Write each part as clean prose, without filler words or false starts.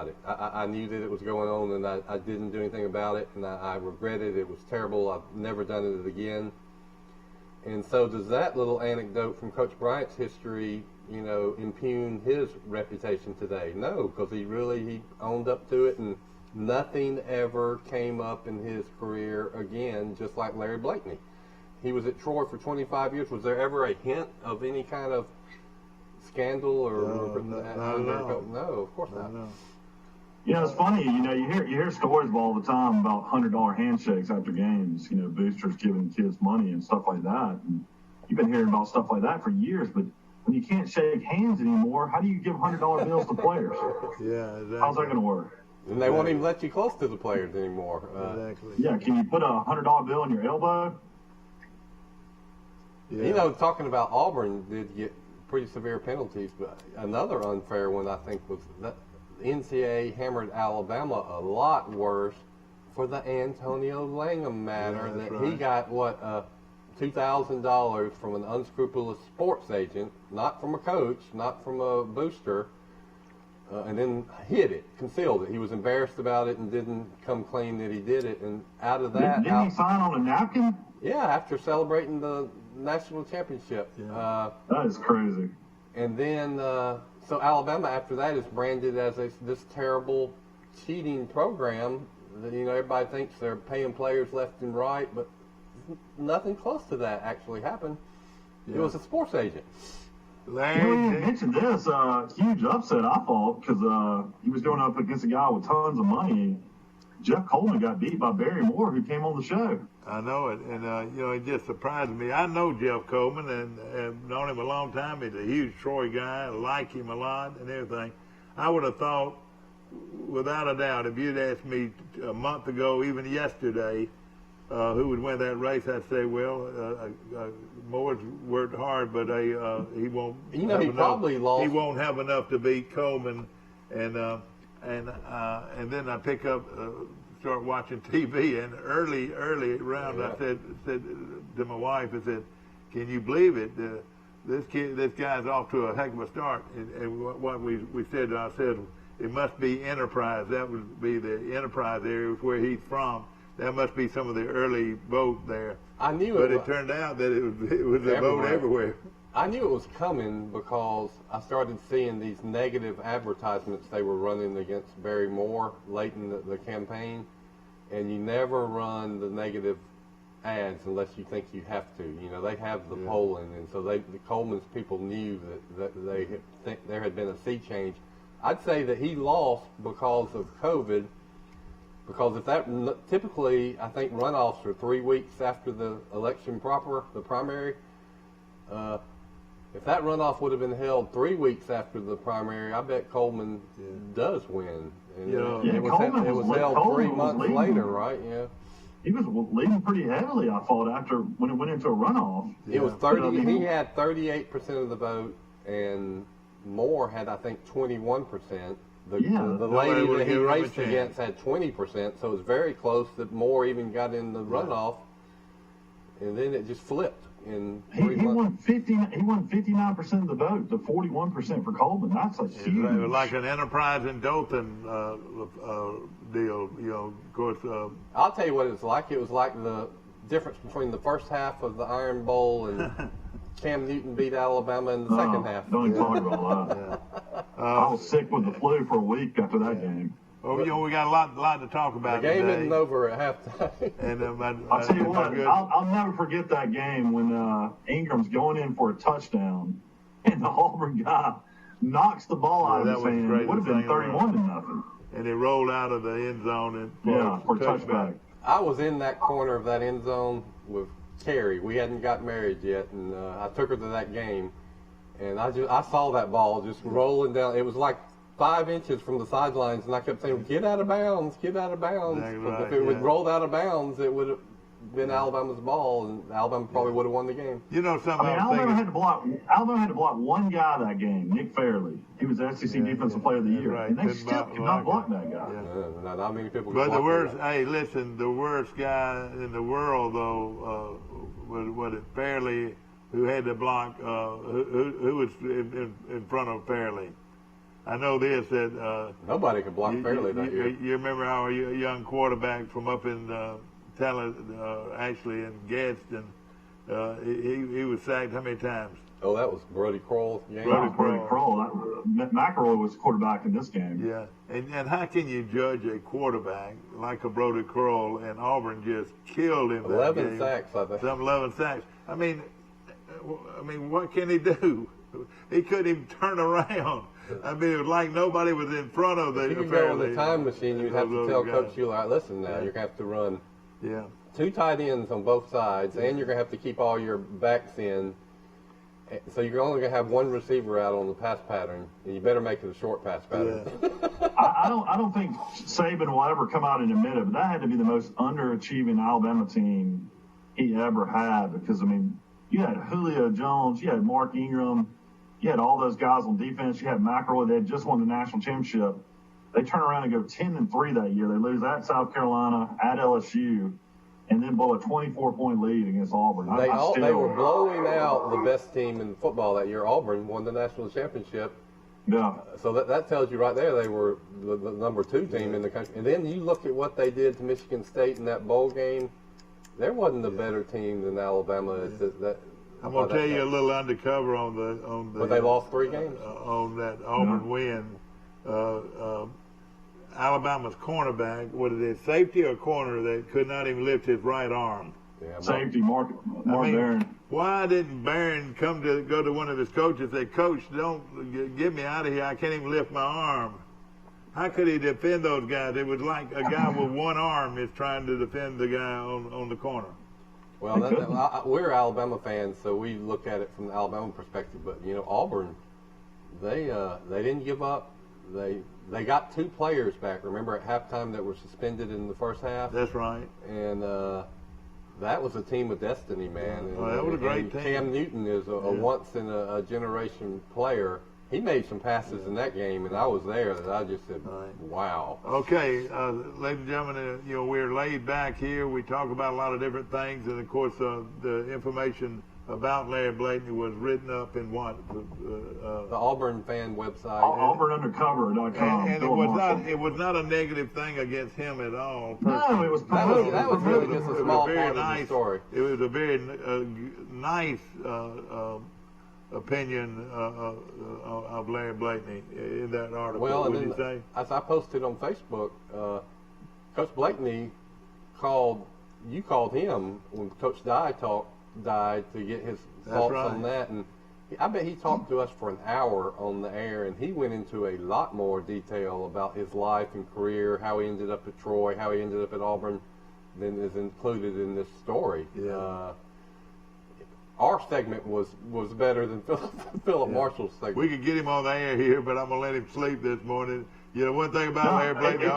about it. I knew that it was going on, and I didn't do anything about it, and I regret it. It was terrible. I've never done it again. And so does that little anecdote from Coach Bryant's history, impugn his reputation today? No, because he owned up to it, and nothing ever came up in his career again, just like Larry Blakeney. He was at Troy for 25 years. Was there ever a hint of any kind of scandal or no, of course not. No. It's funny. You hear stories all the time about $100 handshakes after games. Boosters giving kids money and stuff like that. And you've been hearing about stuff like that for years. But when you can't shake hands anymore, how do you give $100 bills to players? Yeah, exactly. How's that going to work? And they won't even let you close to the players anymore. Exactly. Yeah, can you put a $100 bill in your elbow? Yeah. Talking about Auburn did get pretty severe penalties, but another unfair one, I think, was that the NCAA hammered Alabama a lot worse for the Antonio Langham matter. He got $2,000 from an unscrupulous sports agent, not from a coach, not from a booster, and then hid it, concealed it. He was embarrassed about it and didn't come clean that he did it. And out of that, didn't he sign on a napkin? Yeah, after celebrating the national championship. Yeah. That is crazy. And then, so Alabama after that is branded as this terrible cheating program that, everybody thinks they're paying players left and right, but nothing close to that actually happened. Yeah. It was a sports agent. You mentioned this, huge upset, I thought, because he was going up against a guy with tons of money. Jeff Coleman got beat by Barry Moore, who came on the show. I know it, and it just surprised me. I know Jeff Coleman and have known him a long time. He's a huge Troy guy. I like him a lot and everything. I would have thought, without a doubt, if you'd asked me a month ago, even yesterday, who would win that race, I'd say, Moore's worked hard, but he won't. He probably lost. He won't have enough to beat Coleman, and then I pick up. Start watching TV, and early round, I said to my wife, I said, "Can you believe it? This guy's off to a heck of a start." And what we said, I said, it must be Enterprise. That would be the Enterprise area where he's from. That must be some of the early boat there. I knew but it turned out that it was a boat everywhere. I knew it was coming because I started seeing these negative advertisements they were running against Barry Moore late in the campaign, and you never run the negative ads unless you think you have to. They have the polling, and so the Coleman's people knew that there had been a sea change. I'd say that he lost because of COVID, because typically I think runoffs are 3 weeks after the election proper, the primary. If that runoff would have been held 3 weeks after the primary, I bet Coleman does win. And, it was held 3 months later, right? Yeah. He was leading pretty heavily, I thought, when it went into a runoff. It was 30. He had 38% of the vote, and Moore had, I think, 21%. The lady that he raced against had 20%, so it was very close that Moore even got in the runoff, and then it just flipped. He won 59% of the vote to 41% for Coleman. That's a huge. It was like an Enterprise and Dothan deal, Of course. I'll tell you what it's like. It was like the difference between the first half of the Iron Bowl and Cam Newton beat Alabama in the second half. Don't even talk about that. I was sick with the flu for a week after that game. Well, we got a lot to talk about today. The game isn't over at halftime. And I'll tell you what, I'll never forget that game when Ingram's going in for a touchdown, and the Auburn guy knocks the ball out of his hand. It would have been 31-0. And it rolled out of the end zone for touchback. I was in that corner of that end zone with Carrie. We hadn't got married yet, and I took her to that game, and I saw that ball just rolling down. It was like 5 inches from the sidelines, and I kept saying, "Get out of bounds, get out of bounds." Exactly If it would rolled out of bounds, it would have been Alabama's ball, and Alabama probably would have won the game. Alabama had to block one guy that game, Nick Fairley. He was the SEC Defensive Player of the Year, and they still could not block that guy. Not many people. But the worst guy in the world though was it Fairley, who had to block who was in front of Fairley. I know this, that nobody can block fairly that year. You remember our young quarterback from up in actually in Gadsden, he was sacked how many times? Oh, that was Brody Kroll's game. Brody Kroll. McElroy was quarterback in this game. Yeah, and how can you judge a quarterback like a Brody Kroll, and Auburn just killed him? 11 sacks, I think. Some 11 sacks. I mean, what can he do? He couldn't even turn around. I mean, it was like nobody was in front of the. If you could go on the time machine, you'd have to tell Coach Hewlett, listen now, you're going to have to run 2 tight ends on both sides, and you're going to have to keep all your backs in. So you're only going to have one receiver out on the pass pattern, and you better make it a short pass pattern. Yeah. I don't think Saban will ever come out and admit it, but that had to be the most underachieving Alabama team he ever had, because, I mean, you had Julio Jones, you had Mark Ingram, you had all those guys on defense, you had McElroy. They had just won the national championship. They turn around and go 10-3 that year. They lose at South Carolina, at LSU, and then blow a 24-point lead against Auburn. They were blowing out the best team in football that year. Auburn won the national championship. Yeah. So that tells you right there they were the number 2 team in the country. And then you look at what they did to Michigan State in that bowl game. There wasn't a better team than Alabama. I'm going to tell you a little undercover on the. But they lost 3 games on that Auburn win. Alabama's cornerback, what is it, safety or corner, that could not even lift his right arm? Yeah, safety, Mark Barron. Why didn't Barron go to one of his coaches and say, Coach, don't get me out of here. I can't even lift my arm. How could he defend those guys? It was like a guy with one arm is trying to defend the guy on the corner. Well, we're Alabama fans, so we look at it from the Alabama perspective. But, Auburn, they didn't give up. They got 2 players back, remember, at halftime that were suspended in the first half? That's right. And that was a team of destiny, man. Yeah. That was a great team. Cam Newton is a once-in-a-generation player. He made some passes in that game, and I was there, and I just said, wow. Okay, ladies and gentlemen, we're laid back here. We talk about a lot of different things, and, of course, the information about Larry Blakeney was written up in what? The Auburn fan website. AuburnUndercover.com. And it was not a negative thing against him at all. No, it was that was really just a small part of the story. It was a very nice opinion of Larry Blakeney in that article. Well, would you say? As I posted on Facebook, Coach Blakeney called him when Coach died to get his thoughts on that, and I bet he talked to us for an hour on the air, and he went into a lot more detail about his life and career, how he ended up at Troy, how he ended up at Auburn, than is included in this story. Yeah. Our segment was better than Philip Marshall's segment. We could get him on the air here, but I'm gonna let him sleep this morning. One thing about Larry Blakeney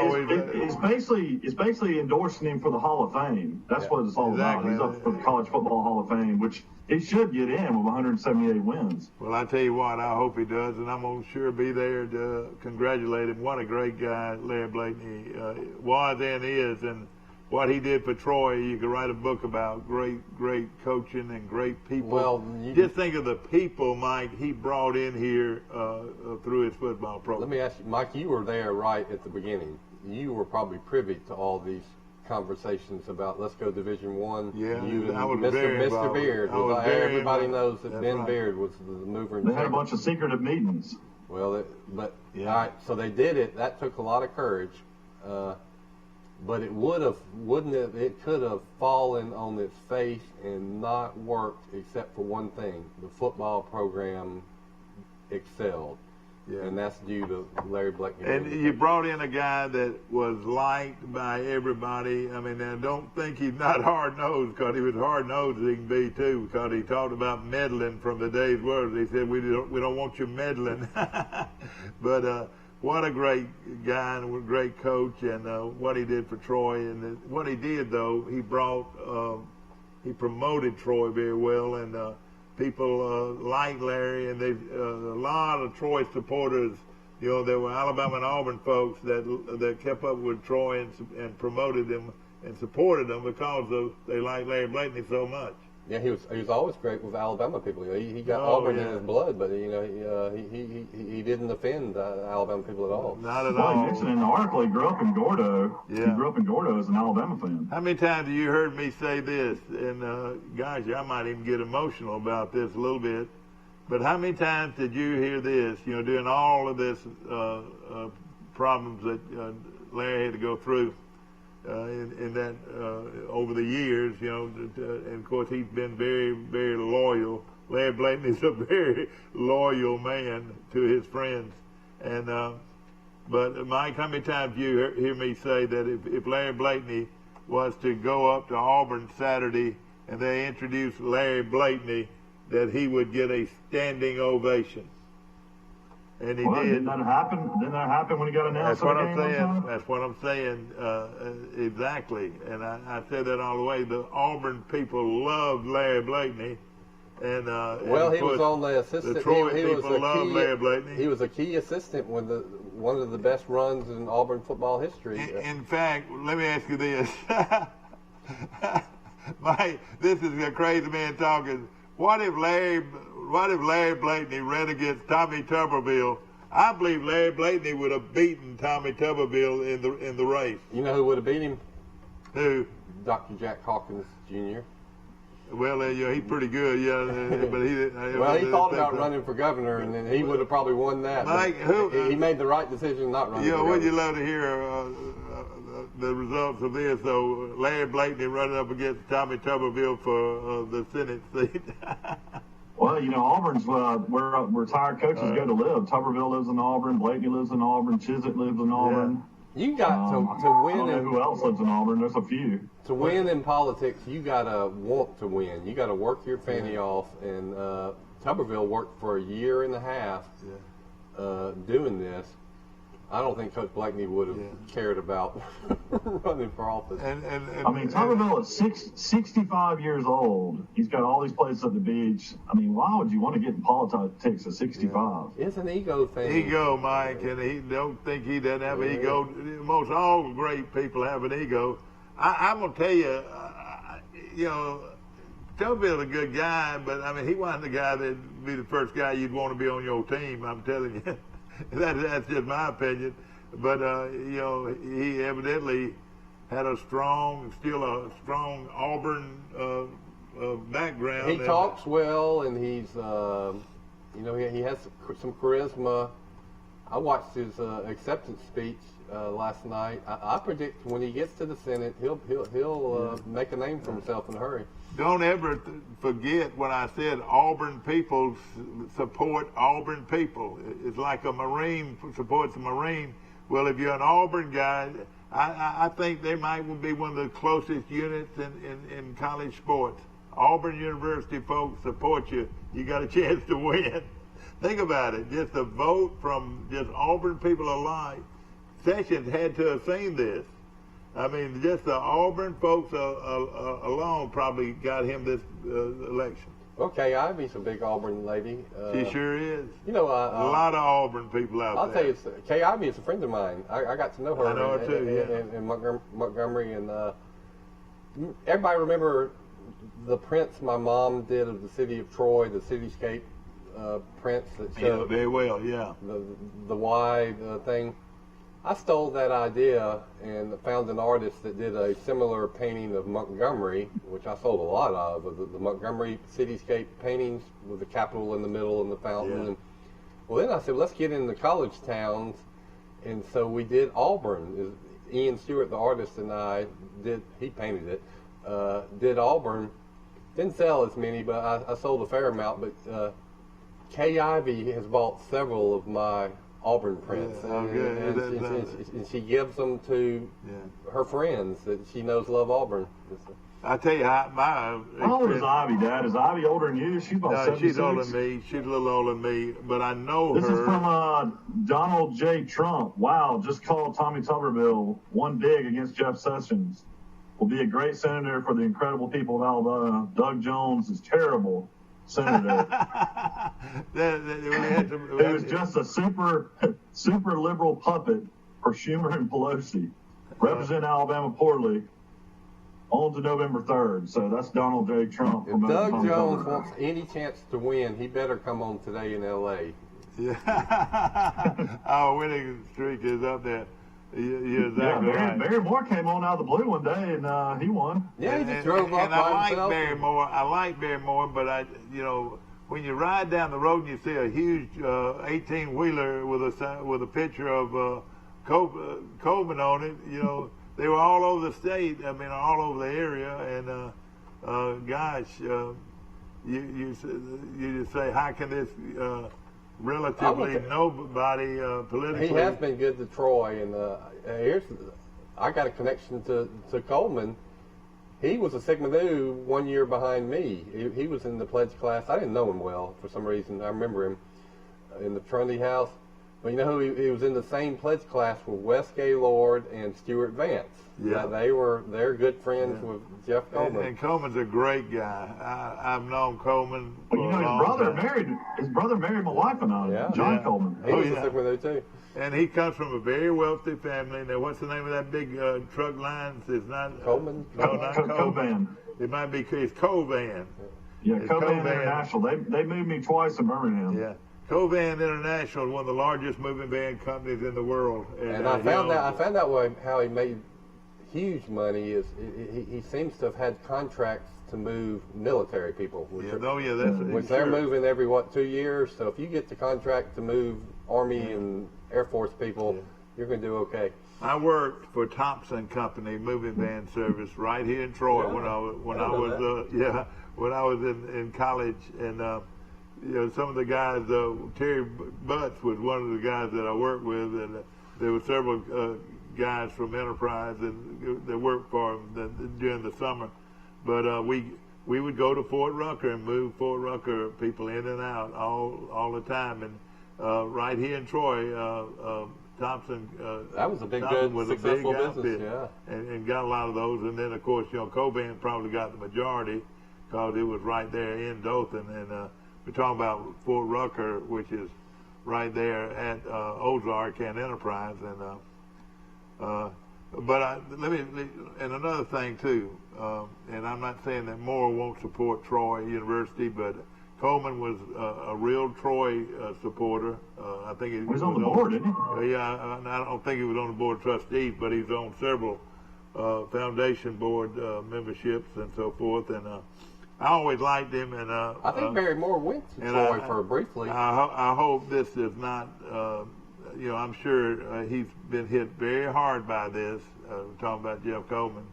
it's basically endorsing him for the Hall of Fame. That's what it's all about. He's up for the College Football Hall of Fame, which he should get in with 178 wins. Well, I tell you what, I hope he does, and I'm gonna sure be there to congratulate him. What a great guy Larry Blakeney was and is, and what he did for Troy, you could write a book about. Great coaching and great people. Well, just think of the people, Mike, he brought in here through his football program. Let me ask you, Mike, you were there right at the beginning. You were probably privy to all these conversations about let's go Division I. Yeah, you and I was very Mr. Beard. Everybody knows that Ben Beard was the mover. They had a bunch of secretive meetings. Well, all right, so they did it. That took a lot of courage. But it it could have fallen on its face and not worked except for one thing. The football program excelled. Yeah. And that's due to Larry Blakeney. And you brought in a guy that was liked by everybody. I mean, now don't think he's not hard-nosed, because he was hard-nosed as he can be, too, because he talked about meddling from the day's words. He said, we don't want you meddling. But what a great guy and a great coach, and what he did for Troy. And what he did, though, he promoted Troy very well, and people like Larry, and a lot of Troy supporters. There were Alabama and Auburn folks that kept up with Troy and promoted them and supported them because they liked Larry Blakeney so much. Yeah, he was always great with Alabama people. You know, he got Oh, Auburn yeah. in his blood, but you know he didn't offend Alabama people at all. Not at Well, all. he mentioned in the article he grew up in Gordo. Yeah. He grew up in Gordo as an Alabama fan. How many times have you heard me say this? And gosh, I might even get emotional about this a little bit. But how many times did you hear this? You know, during all of this problems that Larry had to go through in that over the years, you know, and of course he's been very, very loyal. Larry Blakeney's a very loyal man to his friends. And but Mike, how many times do you hear me say that if Larry Blakeney was to go up to Auburn Saturday and they introduced Larry Blakeney, that he would get a standing ovation? And he did. Didn't that happen? Didn't that happen when he got announced? That's what I'm saying. That's what I'm saying. Exactly. And I said that all the way. The Auburn people loved Larry Blakeney. And Well, he was on the assistant. The Troy he people loved Larry Blakeney. He was a key assistant with one of the best runs in Auburn football history. In fact, let me ask you this. Mike, this is a crazy man talking. What if Larry Blakeney ran against Tommy Tuberville? I believe Larry Blakeney would have beaten Tommy Tuberville in the race. You know who would have beat him? Who? Dr. Jack Hawkins Jr. Well, he's pretty good, yeah. But he thought about running for governor, and then he would have probably won that. Mike, he made the right decision not running. Yeah, would you love to hear the results of this? So Larry Blakeney running up against Tommy Tuberville for the Senate seat. Well, you know, Auburn's where retired coaches go to live. Tuberville lives in Auburn. Blakeney lives in Auburn. Chiswick lives in Auburn. You got to win. I don't know who else lives in Auburn. There's a few. To win in politics, you gotta want to win. You gotta work your fanny off. And Tuberville worked for a year and a half doing this. I don't think Coach Blakeney would have cared about running for office. And I mean, Tuberville is 65 years old. He's got all these places at the beach. I mean, why would you want to get in politics at 65? It's an ego thing. Ego, Mike, and he don't think he doesn't have an ego. Most all great people have an ego. I'm gonna tell you, you know, Tuberville's a good guy, but I mean, he wasn't the guy that'd be the first guy you'd want to be on your team. I'm telling you. That's just my opinion, but you know, he evidently had still a strong Auburn background. He talks well, and he's, you know, he has some charisma. I watched his acceptance speech last night. I predict when he gets to the Senate, he'll make a name for himself in a hurry. Don't ever forget when I said Auburn people support Auburn people. It's like a Marine supports a Marine. Well, if you're an Auburn guy, I think they might be one of the closest units in college sports. Auburn University folks support you. You got a chance to win. Think about it. Just a vote from just Auburn people alike. Sessions had to have seen this. I mean, just the Auburn folks alone probably got him this election. Okay, Ivy's a big Auburn lady. She sure is. You know, a lot of Auburn people out I'll there. tell you, Kay Ivy is a friend of mine. I got to know her. I know her too, in Montgomery, and everybody remember the prints my mom did of the city of Troy, the cityscape prints that showed very well, yeah. The wide thing. I stole that idea and found an artist that did a similar painting of Montgomery, which I sold a lot of the Montgomery cityscape paintings with the Capitol in the middle and the fountain. Yeah. And, well, then I said, let's get in the college towns. And so we did Auburn. Ian Stewart, the artist, and I did, he painted it, did Auburn. Didn't sell as many, but I sold a fair amount. But Kay Ivy has bought several of my Auburn prints, and she gives them to her friends that she knows love Auburn. I tell you, how old is Ivy, Dad? Is Ivy older than you? She's about 76. She's older than me. She's a little older than me, but I know her. This is from Donald J. Trump. Wow, just called Tommy Tuberville one dig against Jeff Sessions. Will be a great senator for the incredible people of Alabama. Doug Jones is terrible senator. It was just a super liberal puppet for Schumer and Pelosi. Represent Alabama poorly. on to November 3rd. So that's Donald J. Trump. If Doug Jones wants any chance to win, he better come on today in L.A. Yeah. Our winning streak is up there. You're exactly right. Barry Moore came on out of the blue one day, and he won. Yeah, he just drove up and by himself. I like Barry Moore, but when you ride down the road and you see a huge 18-wheeler with a picture of Coleman on it, they were all over the state. I mean, all over the area, and gosh, you just say, how can this relatively nobody politically? He has been good to Troy, and I got a connection to Coleman. He was a Sigma Nu 1 year behind me. He was in the pledge class. I didn't know him well for some reason. I remember him in the fraternity house. But he was in the same pledge class with Wes Gaylord and Stuart Vance. Yeah, they're good friends with Jeff Coleman. And Coleman's a great guy. I've known Coleman. Well, his brother married my wife and I, John Coleman. He was a Sigma Nu too. And he comes from a very wealthy family. Now, what's the name of that big truck line? It's not Coleman. No, not Covan. It might be. It's Covan. Yeah, Covan International. They moved me twice in Birmingham. Yeah. Covan International is one of the largest moving van companies in the world. And I found out how he made huge money is he seems to have had contracts to move military people. Which they're moving every 2 years. So if you get the contract to move Army and Air Force people, you're going to do okay. I worked for Thompson Company moving van service right here in Troy when I was in college, and some of the guys, Terry Butts was one of the guys that I worked with, and there were several guys from Enterprise that worked for him during the summer. But we would go to Fort Rucker and move Fort Rucker people in and out all the time. And right here in Troy, Thompson. That was a big, good, successful business, and got a lot of those. And then, of course, Coban probably got the majority because it was right there in Dothan. And we're talking about Fort Rucker, which is right there at Ozark and Enterprise. And and another thing too, and I'm not saying that Moore won't support Troy University, but Coleman was a real Troy supporter. I think he was on the board, didn't he? Yeah, I don't think he was on the board of trustees, but he's on several foundation board memberships and so forth. And I always liked him. And I think Barry Moore went to Troy for briefly. I hope this is not. I'm sure he's been hit very hard by this. Talking about Jeff Coleman.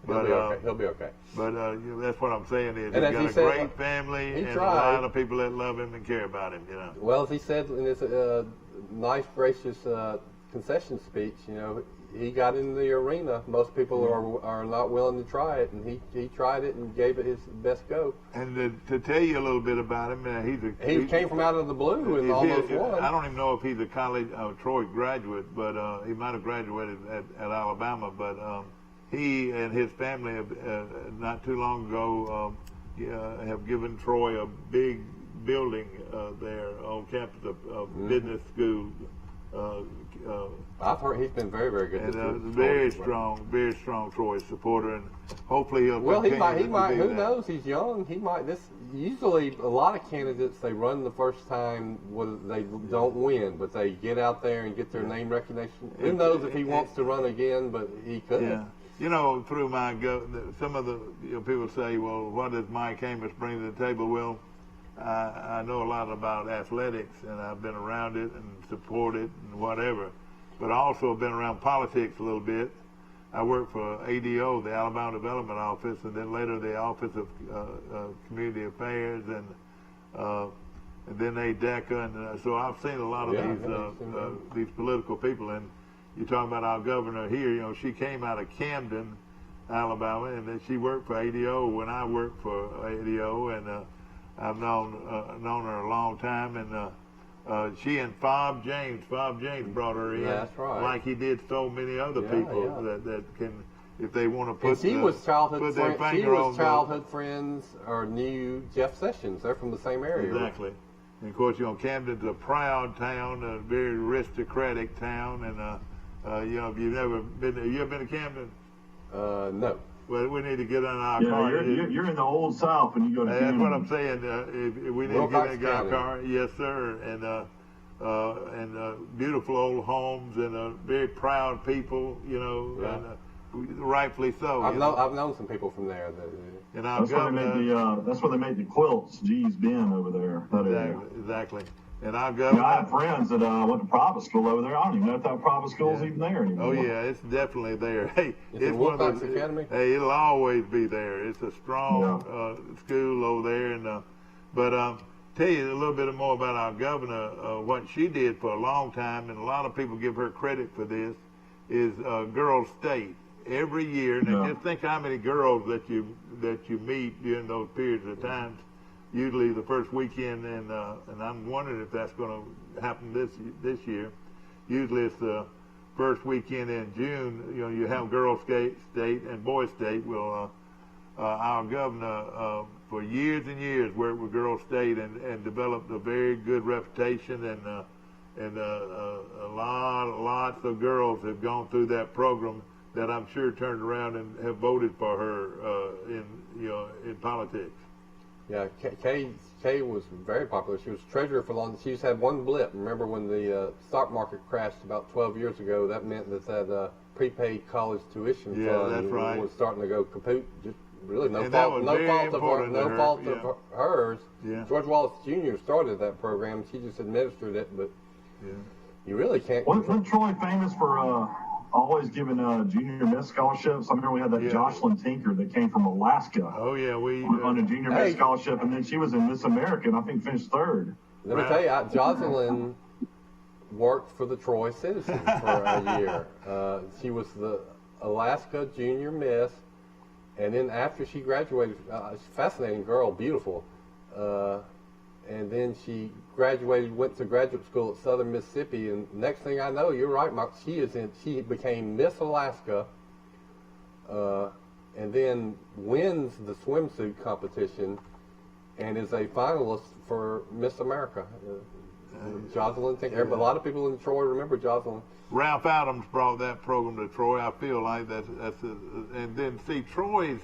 But he'll be okay. But that's what I'm saying is he's got a great family and a lot of people that love him and care about him. Well, as he said in his nice, gracious concession speech, he got in the arena. Most people are not willing to try it, and he tried it and gave it his best go. And to tell you a little bit about him, he came from out of the blue and almost won. I don't even know if he's a college Troy graduate, but he might have graduated at Alabama, but. He and his family have, not too long ago, have given Troy a big building there on campus of business school. I've heard he's been very, very good. And very strong Troy supporter, and hopefully he'll. Well, he might. Who knows? He's young. He might. Usually, a lot of candidates, they run the first time, they don't win, but they get out there and get their name recognition. Who knows if he wants to run again? But he could. Yeah. Through some of the people say, well, what does Mike Amos bring to the table? Well, I know a lot about athletics, and I've been around it and support it and whatever, but I also have been around politics a little bit. I worked for ADO, the Alabama Development Office, and then later the Office of Community Affairs, and then ADECA, and so I've seen a lot of these political people. And you're talking about our governor here, she came out of Camden, Alabama, and then she worked for ADO when I worked for ADO, and I've known her a long time, and she and Fob James brought her in, that's right, like he did so many other people that can, if they want to put, she was childhood friends or knew Jeff Sessions. They're from the same area. Exactly. And of course, Camden's a proud town, a very aristocratic town, and if you've never been, you ever been to Camden? No. Well, we need to get on our Yeah, car. you're in the old South when you go to That's Canada. what I'm saying. If we need Wilcox to get in our County. car. Yes, sir. And beautiful old homes and very proud people, you know, Yeah. and rightfully so. I've known some people from there. And our That's where they made that's where they made the quilts. G's Ben over there. That area. Exactly. And our You governor. know, I have friends that went to private school over there. I don't even know if that private school's even there anymore. Oh yeah, it's definitely there. Hey, It's one of Wilcox those. Academy? Hey, it'll always be there. It's a strong school over there. And but tell you a little bit more about our governor. What she did for a long time, and a lot of people give her credit for this, is Girls State. Every year, now just think how many girls that you meet during those periods of times. Usually the first weekend, and I'm wondering if that's going to happen this year. Usually it's the first weekend in June. You know, you have Girls State and Boys State. Well, our governor for years and years worked with Girls State and developed a very good reputation, and lots of girls have gone through that program that I'm sure turned around and have voted for her in politics. Yeah, Kay was very popular. She was treasurer for long. She's had one blip. Remember when the stock market crashed about 12 years ago? That meant that prepaid college tuition fund that's right. was starting to go kaput. Just really no And that fault, was no very fault of important to no her, fault yeah. of hers. Yeah. George Wallace Jr. started that program. She just administered it, but you really can't. Wasn't Troy famous for always giving junior miss scholarships? I remember we had that Jocelyn Tinker that came from Alaska. Oh yeah, on a junior miss scholarship, and then she was in Miss America, and I think finished third. Let me tell you, Jocelyn worked for the Troy Citizen for a year. She was the Alaska Junior Miss, and then after she graduated, she's a fascinating girl, beautiful. And then she graduated, went to graduate school at Southern Mississippi, and next thing I know, you're right, Mark, she became Miss Alaska, and then wins the swimsuit competition, and is a finalist for Miss America. Jocelyn, a lot of people in Troy remember Jocelyn. Ralph Adams brought that program to Troy. I feel like and then see Troy's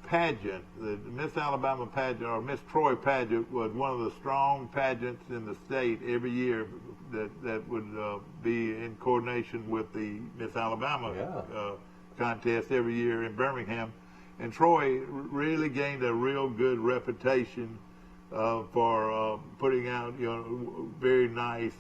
pageant, the Miss Alabama pageant or Miss Troy pageant was one of the strong pageants in the state every year that would be in coordination with the Miss Alabama contest every year in Birmingham. And Troy really gained a real good reputation for putting out, very nice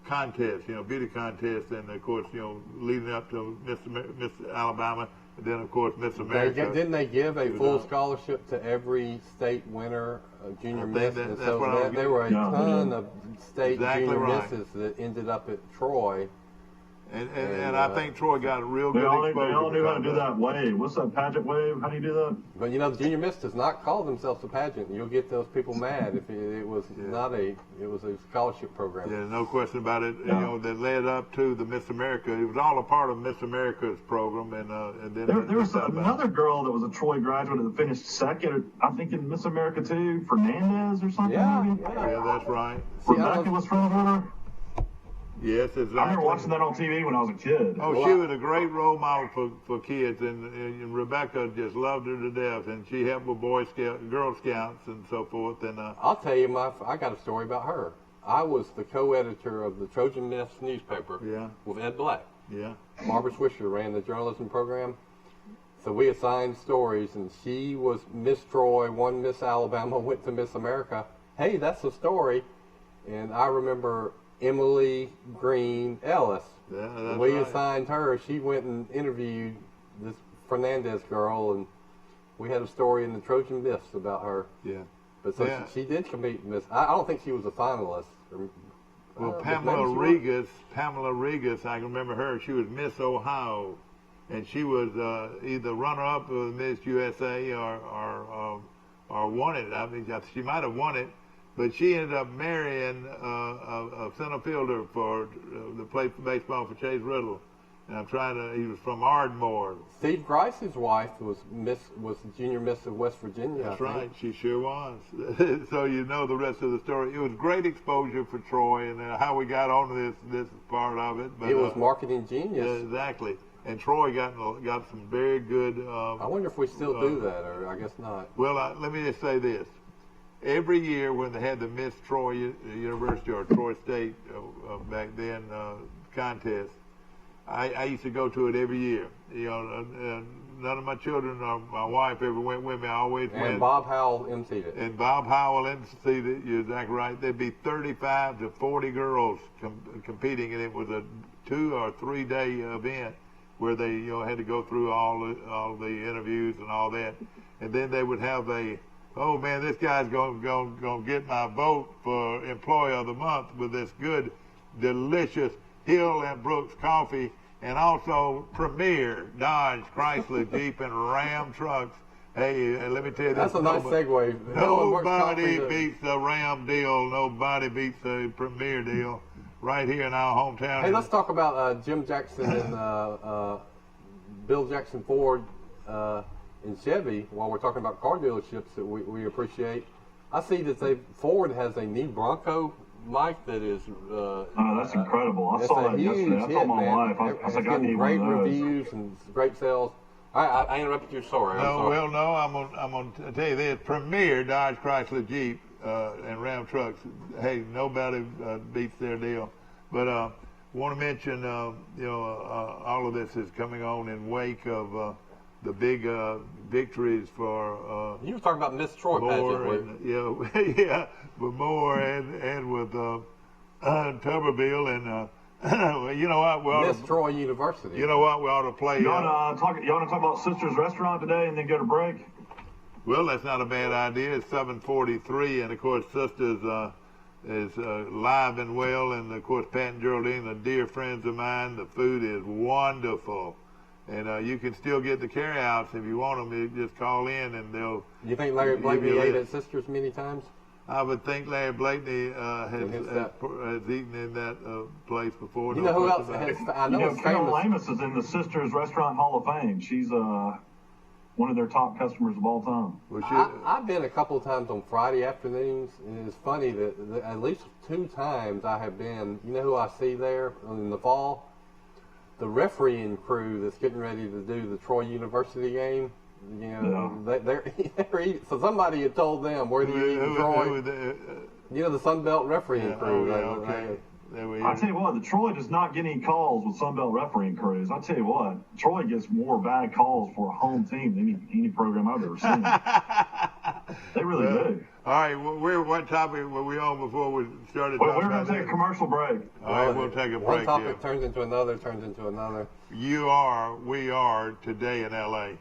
contests, beauty contests, and of course, leading up to Miss Alabama. And then, of course, Miss America. Didn't they give a full scholarship to every state winner, junior miss? And so there were a ton of state junior misses that ended up at Troy. And I think Troy got a real good exposure. They all knew how to do that wave. What's that pageant wave? How do you do that? But the junior miss does not call themselves a pageant. You'll get those people mad if it was it was a scholarship program. Yeah, no question about it. That led up to the Miss America. It was all a part of Miss America's program, and then there was another girl that was a Troy graduate that finished second, I think, in Miss America too, Fernandez or something. Yeah, that's right. Rebecca was friends with her. Yes, exactly. I remember watching that on TV when I was a kid. Oh, she was a great role model for kids, and Rebecca just loved her to death, and she helped with Girl Scouts and so forth. And I'll tell you, I got a story about her. I was the co-editor of the Trojan Miss newspaper with Ed Black. Yeah. Barbara Swisher ran the journalism program. So we assigned stories, and she was Miss Troy, won Miss Alabama, went to Miss America. Hey, that's a story. And I remember Emily Green Ellis. Yeah, we assigned her. She went and interviewed this Fernandez girl, and we had a story in the Trojan Miss about her. Yeah. But she did compete in Miss. I don't think she was a finalist. Well, Pamela Regas, I can remember her. She was Miss Ohio, and she was either runner-up with Miss USA or won it. I mean, she might have won it. But she ended up marrying a center fielder that played baseball for Chase Riddle. And he was from Ardmore. Steve Grice's wife was junior miss of West Virginia. That's right, she sure was. So you know the rest of the story. It was great exposure for Troy, and how we got onto this part of it. But, it was marketing genius. Exactly. and Troy got some very good. I wonder if we still do that, or I guess not. Well, let me just say this. Every year when they had the Miss Troy University or Troy State back then contest, I used to go to it every year. None of my children or my wife ever went with me. I always went. And Bob Howell emceed it. And Bob Howell emceed it. You're exactly right. There'd be 35 to 40 girls competing, and it was a 2 or 3 day event where they had to go through all the interviews and all that, and then they would have oh man, this guy's gonna get my vote for Employee of the Month with this good, delicious Hill and Brooks coffee, and also Premier Dodge, Chrysler, Jeep, and Ram trucks. Hey, let me tell you this. That's a nice segue. Nobody beats the Ram deal. Nobody beats the Premier deal right here in our hometown. Hey, let's talk about Jim Jackson and Bill Jackson Ford and Chevy while we're talking about car dealerships that we appreciate. I see that Ford has a new Bronco, Mike, that is that's incredible. I saw that yesterday. I told my wife, I was like, I need great one of those. reviews and great sales. I interrupted your story. I'm gonna tell you this: Premier Dodge, Chrysler, Jeep, and Ram trucks. Hey, nobody beats their deal. But want to mention, all of this is coming on in wake of the big victories for. You were talking about Miss Troy, Moore, yeah, but Moore and with Tuberville and. You know what? Miss Troy University. You know what? We ought to play. You want to talk about Sister's Restaurant today and then go to break? Well, that's not a bad idea. It's 7:43, and of course, Sister's is live and well, and of course, Pat and Geraldine are dear friends of mine. The food is wonderful, and you can still get the carryouts if you want them. You just call in, and they'll. You think Larry Blakeney ate at Sister's many times? I would think Larry Blakeney has eaten in that place before. You know who else has? I know Carol Amos is in the Sisters Restaurant Hall of Fame. She's one of their top customers of all time. Well, I've been a couple of times on Friday afternoons, and it's funny that at least 2 times I have been. You know who I see there in the fall? The refereeing crew that's getting ready to do the Troy University game. They're eating. So somebody had told them, where do you eat in Troy? The Sun Belt refereeing crew. Okay. I tell you what, the Troy does not get any calls with Sun Belt refereeing crews. I tell you what, Troy gets more bad calls for a home team than any program I've ever seen. They really do. All right, what topic were we on before we started? Well, we're going to take a commercial break. All right, we'll take a break. One topic turns into another, We are today in L.A.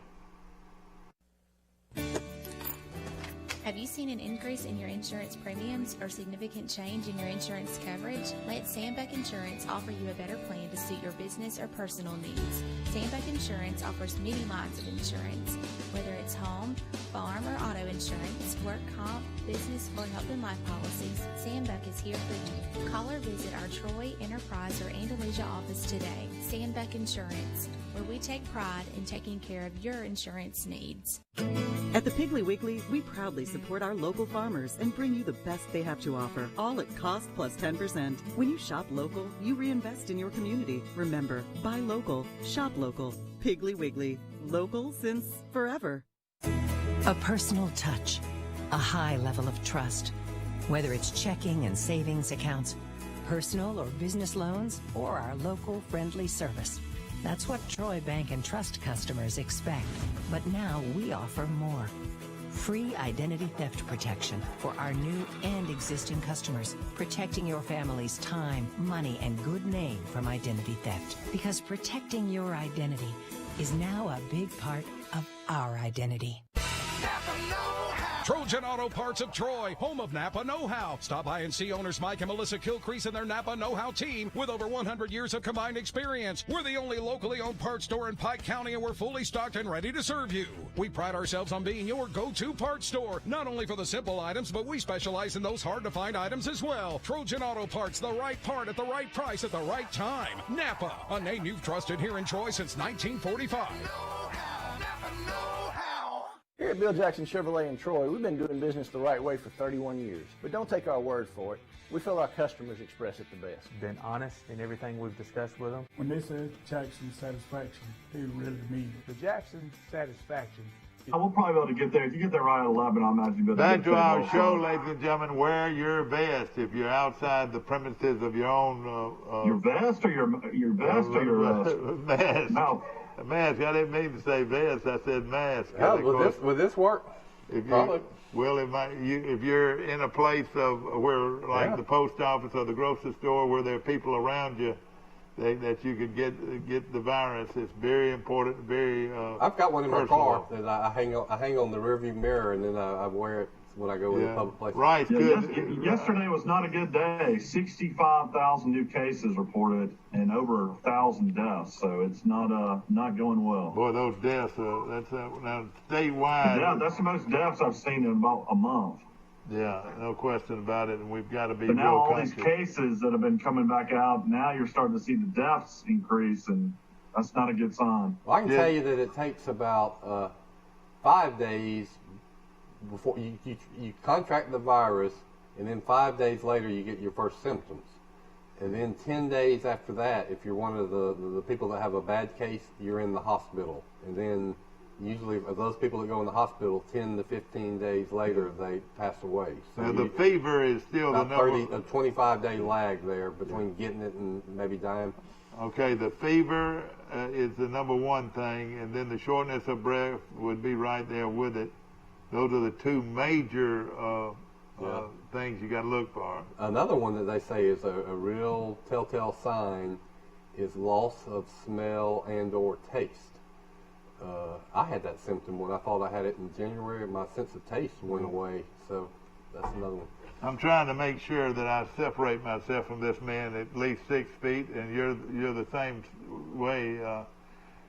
Have you seen an increase in your insurance premiums or significant change in your insurance coverage? Let Sandbeck Insurance offer you a better plan to suit your business or personal needs. Sandbeck Insurance offers many lines of insurance, whether it's home, farm, or auto insurance, work comp, business, or health and life policies. Sandbeck is here for you. Call or visit our Troy, Enterprise, or Andalusia office today. Sandbeck Insurance, where we take pride in taking care of your insurance needs. At the Piggly Wiggly, we proudly support our local farmers and bring you the best they have to offer, all at cost plus 10%. When you shop local, you reinvest in your community. Remember, buy local, shop local. Piggly Wiggly, local since forever. A personal touch, a high level of trust. Whether it's checking and savings accounts, personal or business loans, or our local friendly service. That's what Troy Bank and Trust customers expect. But now we offer more. Free identity theft protection for our new and existing customers, protecting your family's time, money, and good name from identity theft. Because protecting your identity is now a big part of our identity. Trojan Auto Parts of Troy, home of Napa Know-How. Stop by and see owners Mike and Melissa Kilcrease and their Napa Know-How team with over 100 years of combined experience. We're the only locally owned parts store in Pike County, and we're fully stocked and ready to serve you. We pride ourselves on being your go-to parts store, not only for the simple items, but we specialize in those hard-to-find items as well. Trojan Auto Parts, the right part at the right price at the right time. Napa, a name you've trusted here in Troy since 1945. Here at Bill Jackson Chevrolet in Troy, we've been doing business the right way for 31 years. But don't take our word for it. We feel our customers express it the best. Been honest in everything we've discussed with them. When they say Jackson Satisfaction, they really mean it. The Jackson Satisfaction. We'll probably be able to get there. If you get there right at 11, I imagine you'll be able to Back get to there our well. show, ladies and gentlemen. Wear your vest if you're outside the premises of your own. Your vest or your vest or your mask? No. Mask. I didn't mean to say vest. I said mask. Yeah, would this work? Probably. Well, if you're in a place of where, like the post office or the grocery store, where there are people around you, that you could get the virus. It's very important. Very. I've got one in my personal. car that I hang on the rearview mirror, and then I wear it when I go in public places. Right. Good. Yesterday was not a good day. 65,000 new cases reported and over 1,000 deaths. So it's not going well. Boy, those deaths. That's now statewide. Yeah, that's the most deaths I've seen in about a month. Yeah, no question about it, and we've got to be. But now all conscious. these cases that have been coming back out, now you're starting to see the deaths increase, and that's not a good sign. Well, I can tell you that it takes about 5 days before you contract the virus, and then 5 days later you get your first symptoms. And then 10 days after that, if you're one of the people that have a bad case, you're in the hospital. And then usually those people that go in the hospital, 10 to 15 days later, they pass away. So now the fever is still the number. A 25-day lag there between getting it and maybe dying. Okay, the fever is the number one thing, and then the shortness of breath would be right there with it. Those are the two major things you got to look for. Another one that they say is a real telltale sign is loss of smell and or taste. I had that symptom when I thought I had it in January. My sense of taste went away, so that's another one. I'm trying to make sure that I separate myself from this man at least 6 feet, and you're the same way.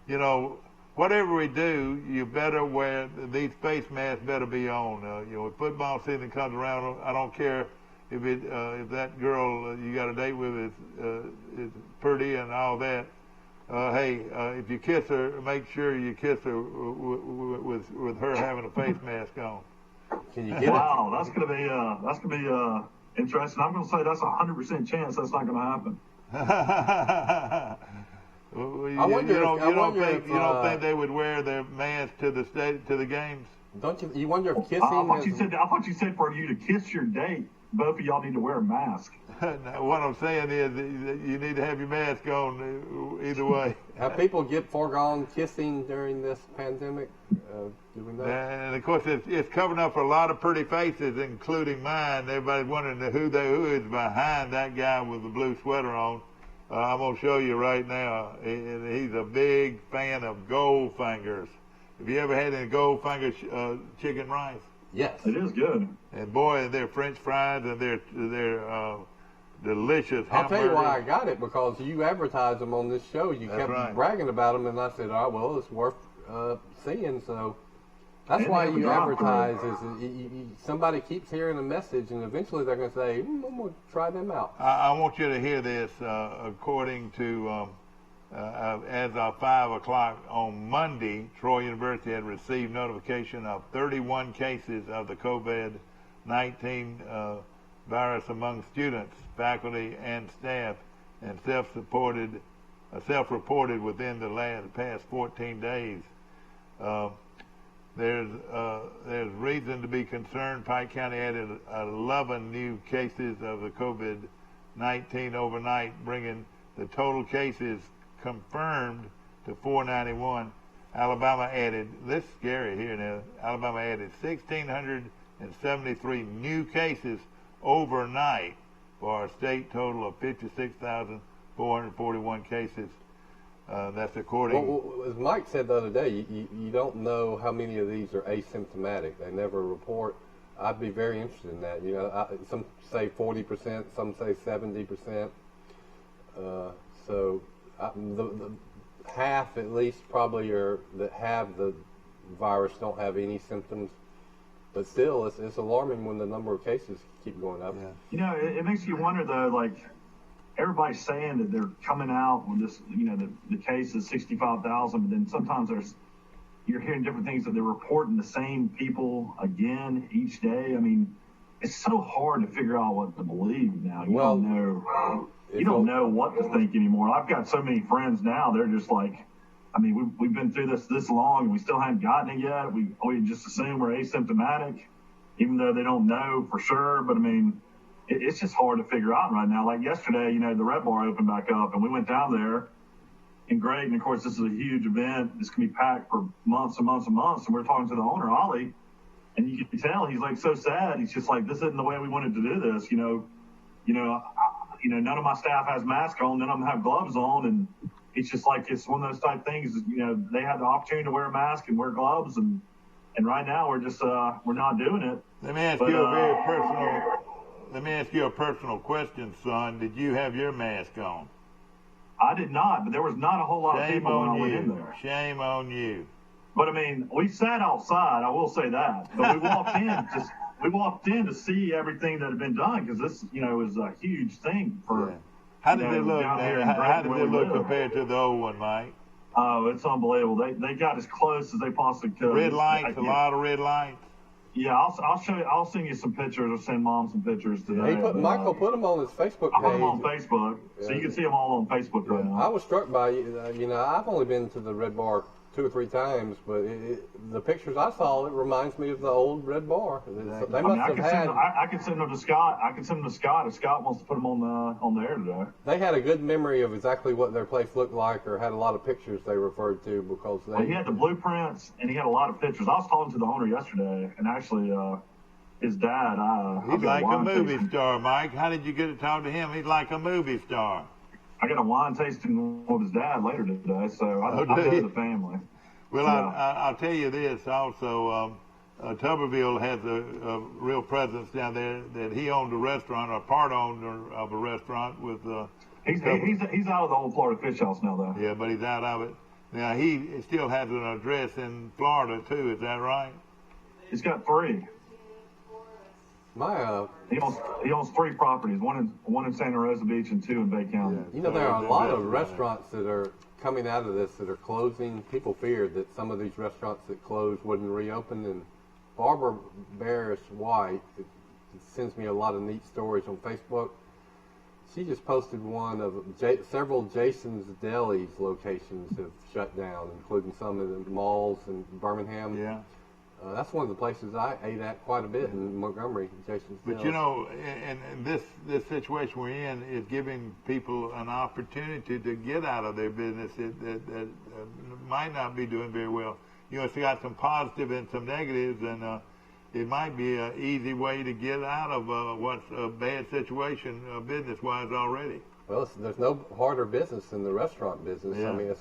You know, whatever we do, you better wear these face masks. Better be on. You know, when football season comes around, I don't care if that girl you got a date with is pretty and all that. Hey, if you kiss her, make sure you kiss her with her having a face mask on. Can you get wow, that's gonna be interesting. I'm gonna say that's 100% chance that's not gonna happen. You don't think they would wear their masks to the games? Don't you? You wonder if kissing? I thought you said for you to kiss your date, both of y'all need to wear a mask. What I'm saying is you need to have your mask on either way. Have people foregone kissing during this pandemic? Do we know? And of course, it's covering up for a lot of pretty faces, including mine. Everybody's wondering who is behind that guy with the blue sweater on. I'm going to show you right now. He's a big fan of Goldfingers. Have you ever had any Goldfinger chicken rice? Yes. It is good. And boy, they're French fries, and they're delicious hamburgers. I'll tell you why I got it, because you advertised them on this show. You kept bragging about them, and I said, oh, well, it's worth seeing. So that's why you advertise. Somebody keeps hearing a message, and eventually they're going to say, I'm going to try them out. I want you to hear this. According to, as of 5 o'clock on Monday, Troy University had received notification of 31 cases of the COVID-19 virus among students, faculty, and staff, and self-reported within the past 14 days. There's reason to be concerned. Pike County added 11 new cases of the COVID-19 overnight, bringing the total cases confirmed to 491. Alabama added, this is scary here now, Alabama added 1,673 new cases overnight for a state total of 56,441 cases. That's according. Well, as Mike said the other day, you don't know how many of these are asymptomatic. They never report. I'd be very interested in that. You know, some say 40%, some say 70%. So the half at least probably that have the virus don't have any symptoms. But still, it's alarming when the number of cases keep going up. Yeah. You know, it makes you wonder though, like, everybody's saying that they're coming out with this, you know, the case is 65,000, but then sometimes you're hearing different things that they're reporting the same people again each day. I mean, it's so hard to figure out what to believe now. You don't know what to think anymore. I've got so many friends now. They're just like, I mean, we've been through this long and we still haven't gotten it yet. We just assume we're asymptomatic, even though they don't know for sure. But I mean, it's just hard to figure out right now. Like yesterday, you know, the Red Bar opened back up and we went down there. And great, and of course, this is a huge event. It's going to be packed for months and months and months. And we're talking to the owner, Ollie, and you can tell he's like so sad. He's just like, this isn't the way we wanted to do this. None of my staff has masks on, none of them have gloves on, and it's just like it's one of those type things. You know, they had the opportunity to wear a mask and wear gloves, and right now we're just we're not doing it. Let me ask you a personal question, son. Did you have your mask on? I did not, but there was not a whole lot of people when I went in there. Shame on you. But I mean, we sat outside. I will say that. But we walked in to see everything that had been done because this, you know, is a huge thing for. Yeah. How did it look? How did it look compared to the old one, Mike? Oh, it's unbelievable. They got as close as they possibly could. Red lights, a lot of red lights. Yeah, I'll show you. I'll send you some pictures. I'll send Mom some pictures today. Michael put them on his Facebook page. I put them on Facebook, so you can see them all on Facebook right now. I was struck by, I've only been to the Red Bar 2 or 3 times, but the pictures I saw, it reminds me of the old Red Bar. They I can send them to Scott. If Scott wants to put them on the air today. They had a good memory of exactly what their place looked like, or had a lot of pictures they referred to because he had the blueprints and he had a lot of pictures. I was talking to the owner yesterday, and actually, his dad. He's like a movie star, Mike. How did you get to talk to him? He's like a movie star. I got a wine tasting with his dad later today, so I know the family. Well, yeah. I'll tell you this also. Tuberville has a real presence down there that he owned a restaurant, or part owner of a restaurant with. He's out of the old Florida Fish House now, though. Yeah, but he's out of it. Now, he still has an address in Florida, too. Is that right? He's got 3. He owns 3 properties, one in Santa Rosa Beach and 2 in Bay County. Yeah. There are a lot of restaurants that are coming out of this that are closing. People feared that some of these restaurants that closed wouldn't reopen, and Barbara Barris White sends me a lot of neat stories on Facebook. She just posted one of several Jason's Deli's locations have shut down, including some of the malls in Birmingham. Yeah. That's one of the places I ate at quite a bit in Montgomery, Jason's Deli. But and this situation we're in is giving people an opportunity to get out of their business that might not be doing very well. It's got some positive and some negatives, and it might be an easy way to get out of what's a bad situation business-wise already. Well, there's no harder business than the restaurant business. Yeah. I mean,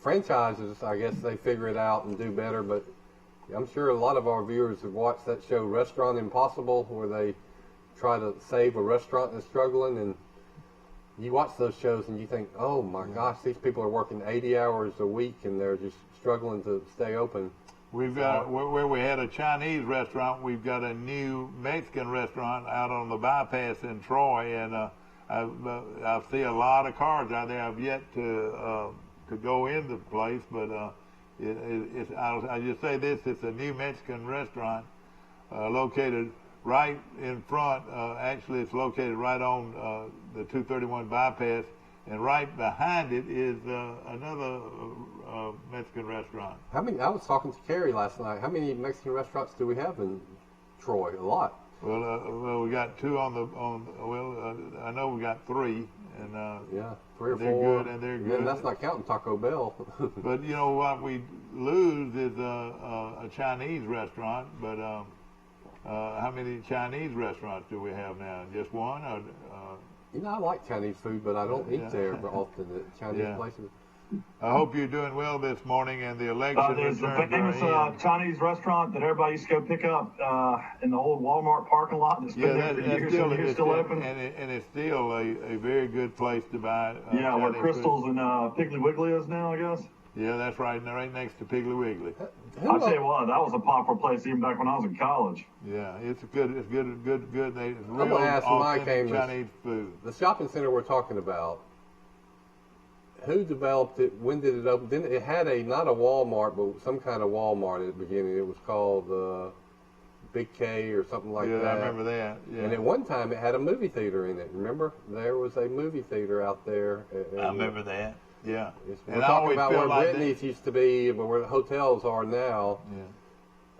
franchises, I guess they figure it out and do better, but I'm sure a lot of our viewers have watched that show Restaurant Impossible, where they try to save a restaurant that's struggling, and you watch those shows and you think, oh my gosh, these people are working 80 hours a week and they're just struggling to stay open. We've got, where we had a Chinese restaurant, we've got a new Mexican restaurant out on the bypass in Troy, and I see a lot of cars out there. I've yet to go in the place, but I'll just say this: it's a new Mexican restaurant located right in front. Actually, it's located right on the 231 bypass, and right behind it is another Mexican restaurant. How many? I was talking to Carrie last night. How many Mexican restaurants do we have in Troy? A lot. Well, we got 2 I know we got 3. And 3 or 4. They're good, and they're good. And that's not counting Taco Bell. But you know what we lose is a Chinese restaurant. But how many Chinese restaurants do we have now? Just one? Or, I like Chinese food, but I don't eat there often at Chinese places. I hope you're doing well this morning, and the election There's the famous Chinese restaurant that everybody used to go pick up in the old Walmart parking lot that's been there for years. It's still open. And it's still a very good place to buy. Where Crystal's and Piggly Wiggly is now, I guess. Yeah, that's right next to Piggly Wiggly. I'll tell you what, that was a popular place even back when I was in college. Yeah, it's good. It's good. It's real I'm gonna ask Mike Chinese food. The shopping center we're talking about, who developed it? When did it open? Then it had not a Walmart, but some kind of Walmart at the beginning. It was called Big K or something like that. Yeah, I remember that. Yeah. And at one time, it had a movie theater in it. Remember, there was a movie theater out there. I remember that. Yeah. We're talking about where Brittany's used to be, but where the hotels are now.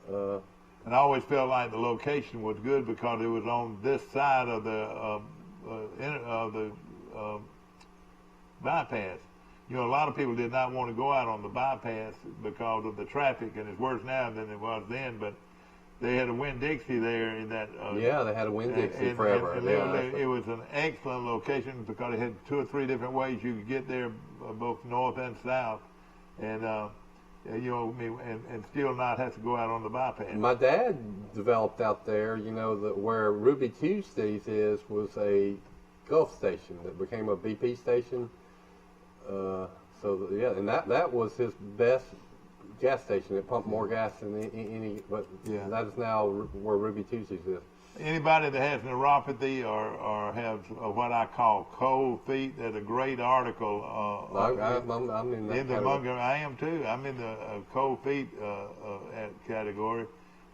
Yeah. And I always felt like the location was good because it was on this side of the bypass. You know, a lot of people did not want to go out on the bypass because of the traffic, and it's worse now than it was then. But they had a Winn-Dixie there in that. Yeah, they had a Winn-Dixie forever. And it was an excellent location because it had 2 or 3 different ways you could get there, both north and south, and you know, and still not have to go out on the bypass. My dad developed out there. You know, where Ruby Tuesdays was a Gulf station that became a BP station. So yeah, and that was his best gas station. It pumped more gas than any, but yeah, that is now where Ruby Tuesdays is. Anybody that has neuropathy or has what I call cold feet, there's a great article. I'm in that category. I am too. I'm in the cold feet category,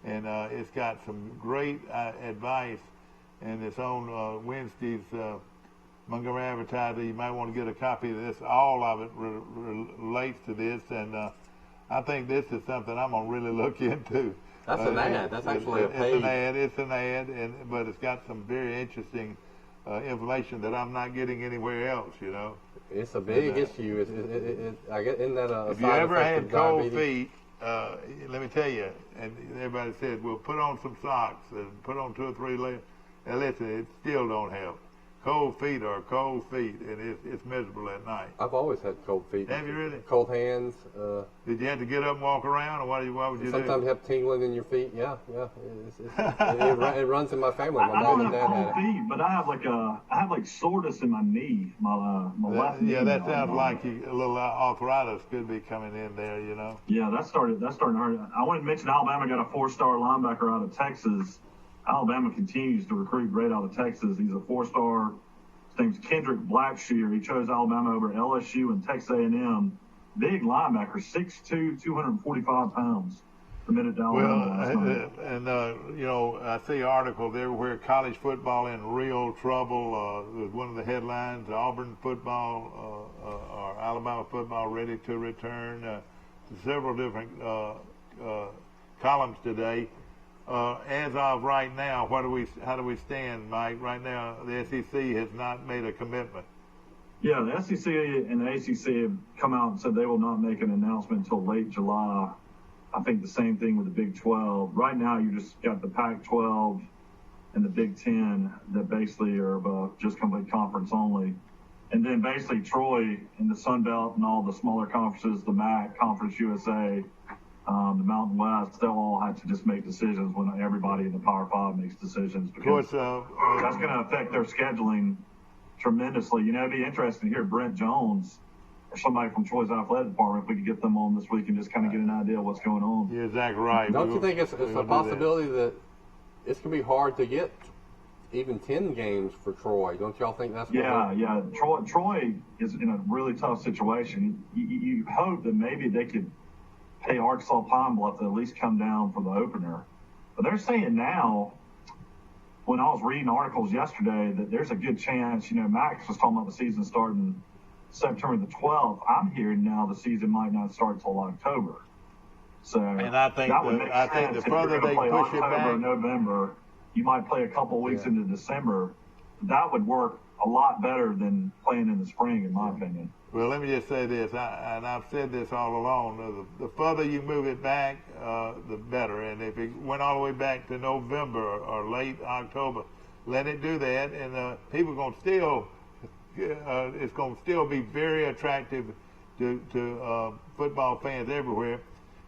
and it's got some great advice, and it's on Wednesday's Montgomery Advertiser. You might want to get a copy of this. All of it relates to this, and I think this is something I'm going to really look into. That's an ad. That's actually a page. It's an ad, but it's got some very interesting information that I'm not getting anywhere else, you know. It's a big issue. I get in that. If you ever had cold feet, let me tell you, and everybody said, well, put on some socks and put on 2 or 3 layers. And listen, it still don't help. Cold feet are cold feet, and it's miserable at night. I've always had cold feet. Have you really? Cold hands. Did you have to get up and walk around, or what would you do? Sometimes you have tingling in your feet. Yeah. It runs in my family. My mom and dad had it. Feet, but I have like soreness in my knee, my left knee. Yeah, that sounds like a little arthritis could be coming in there, you know. Yeah, that's starting to hurt. I want to mention Alabama got a 4-star linebacker out of Texas. Alabama continues to recruit great out of Texas. He's a 4-star. His name's Kendrick Blackshear. He chose Alabama over LSU and Texas A&M. Big linebacker, 6'2", 245 pounds. Committed to Alabama. You know, I see articles everywhere. College football in real trouble. Was one of the headlines. Auburn football or Alabama football ready to return. Several different columns today. As of right now, how do we stand, Mike? Right now, the SEC has not made a commitment. Yeah, the SEC and the ACC have come out and said they will not make an announcement until late July. I think the same thing with the Big 12. Right now, you just got the Pac-12 and the Big 10 that basically are just complete conference only. And then basically Troy and the Sun Belt and all the smaller conferences, the MAC, Conference USA, the Mountain West, they'll all have to just make decisions when everybody in the Power 5 makes decisions. Because that's going to affect their scheduling tremendously. You know, it'd be interesting to hear Brent Jones or somebody from Troy's athletic department, if we could get them on this week and just kind of get an idea of what's going on. You're exactly right. Don't you think it's a possibility that it's going to be hard to get even 10 games for Troy? Don't y'all think that's Yeah. Troy is in a really tough situation. You hope that maybe they could pay Arkansas Pine Bluff to at least come down for the opener. But they're saying now, when I was reading articles yesterday, that there's a good chance, you know, Max was talking about the season starting September the 12th. I'm hearing now the season might not start until October. So and I think the further they push October, it back, November, you might play a couple weeks into December. That would work a lot better than playing in the spring, in my opinion. Well, let me just say this, and I've said this all along. The further you move it back, the better. And if it went all the way back to November or late October, let it do that, and people are going to still. It's going to still be very attractive to football fans everywhere.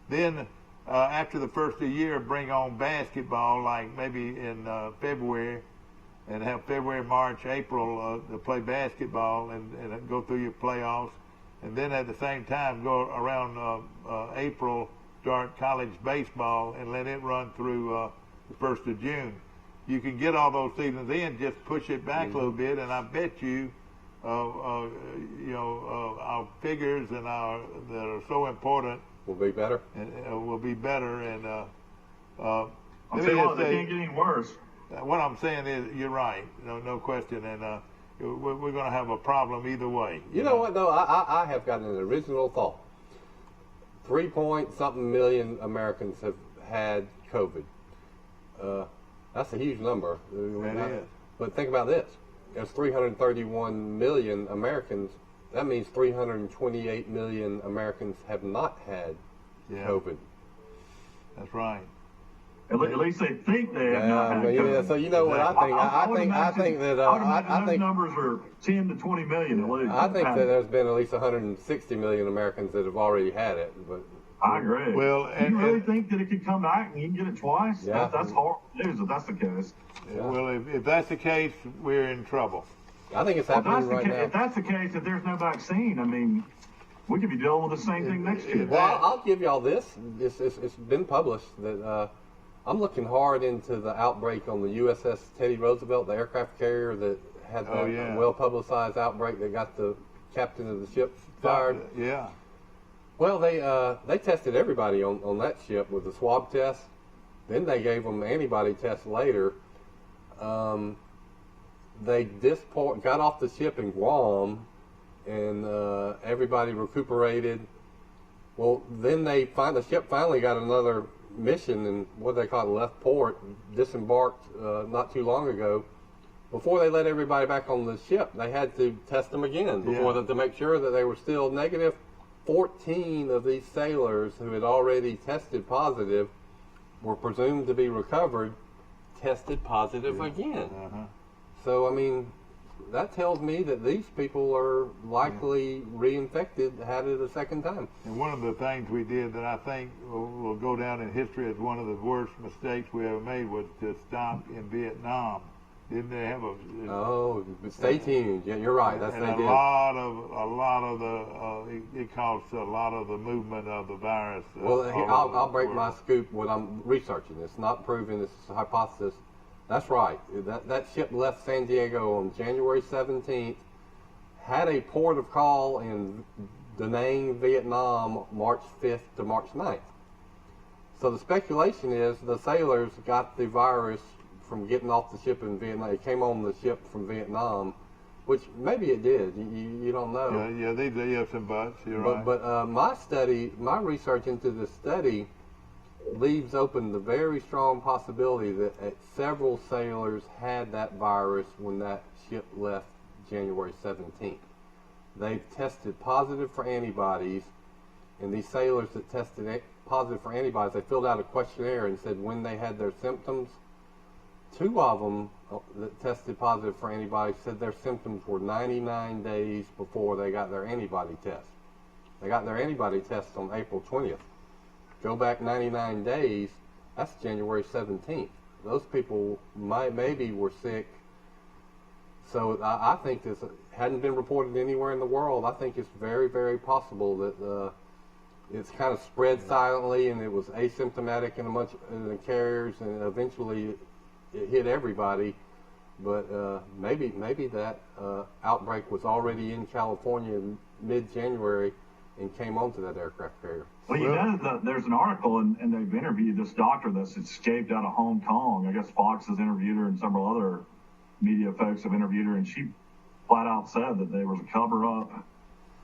Then after the first of the year, bring on basketball, like maybe in February. And have February, March, April to play basketball and go through your playoffs. And then at the same time, go around April, start college baseball and let it run through the 1st of June. You can get all those seasons in, just push it back a little bit, and I bet you our figures and that are so important will be better. And will be better. And I'll tell you what, they can't get any worse. What I'm saying is, you're right, no question, and we're going to have a problem either way. You know what, though? I have got an original thought. 3-point-something million Americans have had COVID. That's a huge number. That is. But think about this. There's 331 million Americans. That means 328 million Americans have not had COVID. That's right. At least they think they have not had COVID. Yeah, so you know what I think? I think that those numbers are 10 to 20 million at least. I think that there's been at least 160 million Americans that have already had it. But I agree. Well, do you really think that it could come back and you can get it twice? Yeah. That's horrible news if that's the case. Yeah. Well, if that's the case, we're in trouble. I think it's happening right now. If that's the case, if there's no vaccine, I mean, we could be dealing with the same thing next year. Well, I'll give y'all this. It's been published that I'm looking hard into the outbreak on the USS Teddy Roosevelt, the aircraft carrier that had that well-publicized outbreak that got the captain of the ship fired. Yeah. Well, they tested everybody on that ship with a swab test. Then they gave them antibody tests later. They got off the ship in Guam, and everybody recuperated. Well, then the ship finally got another mission, and what they call it, left port, disembarked not too long ago. Before they let everybody back on the ship, they had to test them again to make sure that they were still negative. 14 of these sailors who had already tested positive were presumed to be recovered, tested positive again. So, I mean, that tells me that these people are likely reinfected, had it a second time. And one of the things we did that I think will go down in history as one of the worst mistakes we ever made was to stop in Vietnam. Didn't they have a? Oh, stay tuned. Yeah, you're right. That's and they did. A lot of the it caused a lot of the movement of the virus. Well, here, I'll break my scoop. What I'm researching, it's not proven. It's a hypothesis. That's right. That ship left San Diego on January 17th. Had a port of call in Da Nang, Vietnam, March 5th to March 9th. So the speculation is the sailors got the virus from getting off the ship in Vietnam. It came on the ship from Vietnam, which maybe it did. You don't know. Yeah, they have some buts. You're right. But my research into this study leaves open the very strong possibility that several sailors had that virus when that ship left January 17th. They tested positive for antibodies, and these sailors that tested positive for antibodies, they filled out a questionnaire and said when they had their symptoms. 2 of them that tested positive for antibodies said their symptoms were 99 days before they got their antibody test. They got their antibody test on April 20th. Go back 99 days, that's January 17th. Those people maybe were sick. So I think this hadn't been reported anywhere in the world. I think it's very, very possible that it's kind of spread silently, and it was asymptomatic in a bunch of the carriers, and eventually it hit everybody. But maybe that outbreak was already in California in mid-January and came onto that aircraft carrier. Well, you know, there's an article, and they've interviewed this doctor that's escaped out of Hong Kong. I guess Fox has interviewed her, and several other media folks have interviewed her, and she flat out said that there was a cover-up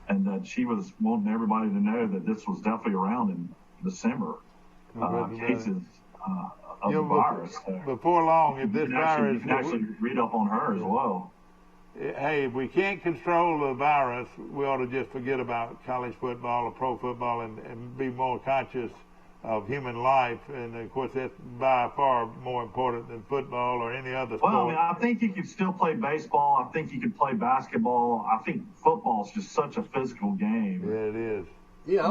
and that she was wanting everybody to know that this was definitely around in December. Cases of the virus. Before long, if this virus... You can actually read up on her as well. Hey, if we can't control the virus, we ought to just forget about college football or pro football and be more conscious of human life. And, of course, that's by far more important than football or any other sport. Well, I mean, I think you could still play baseball. I think you could play basketball. I think football is just such a physical game. Yeah, it is. Yeah,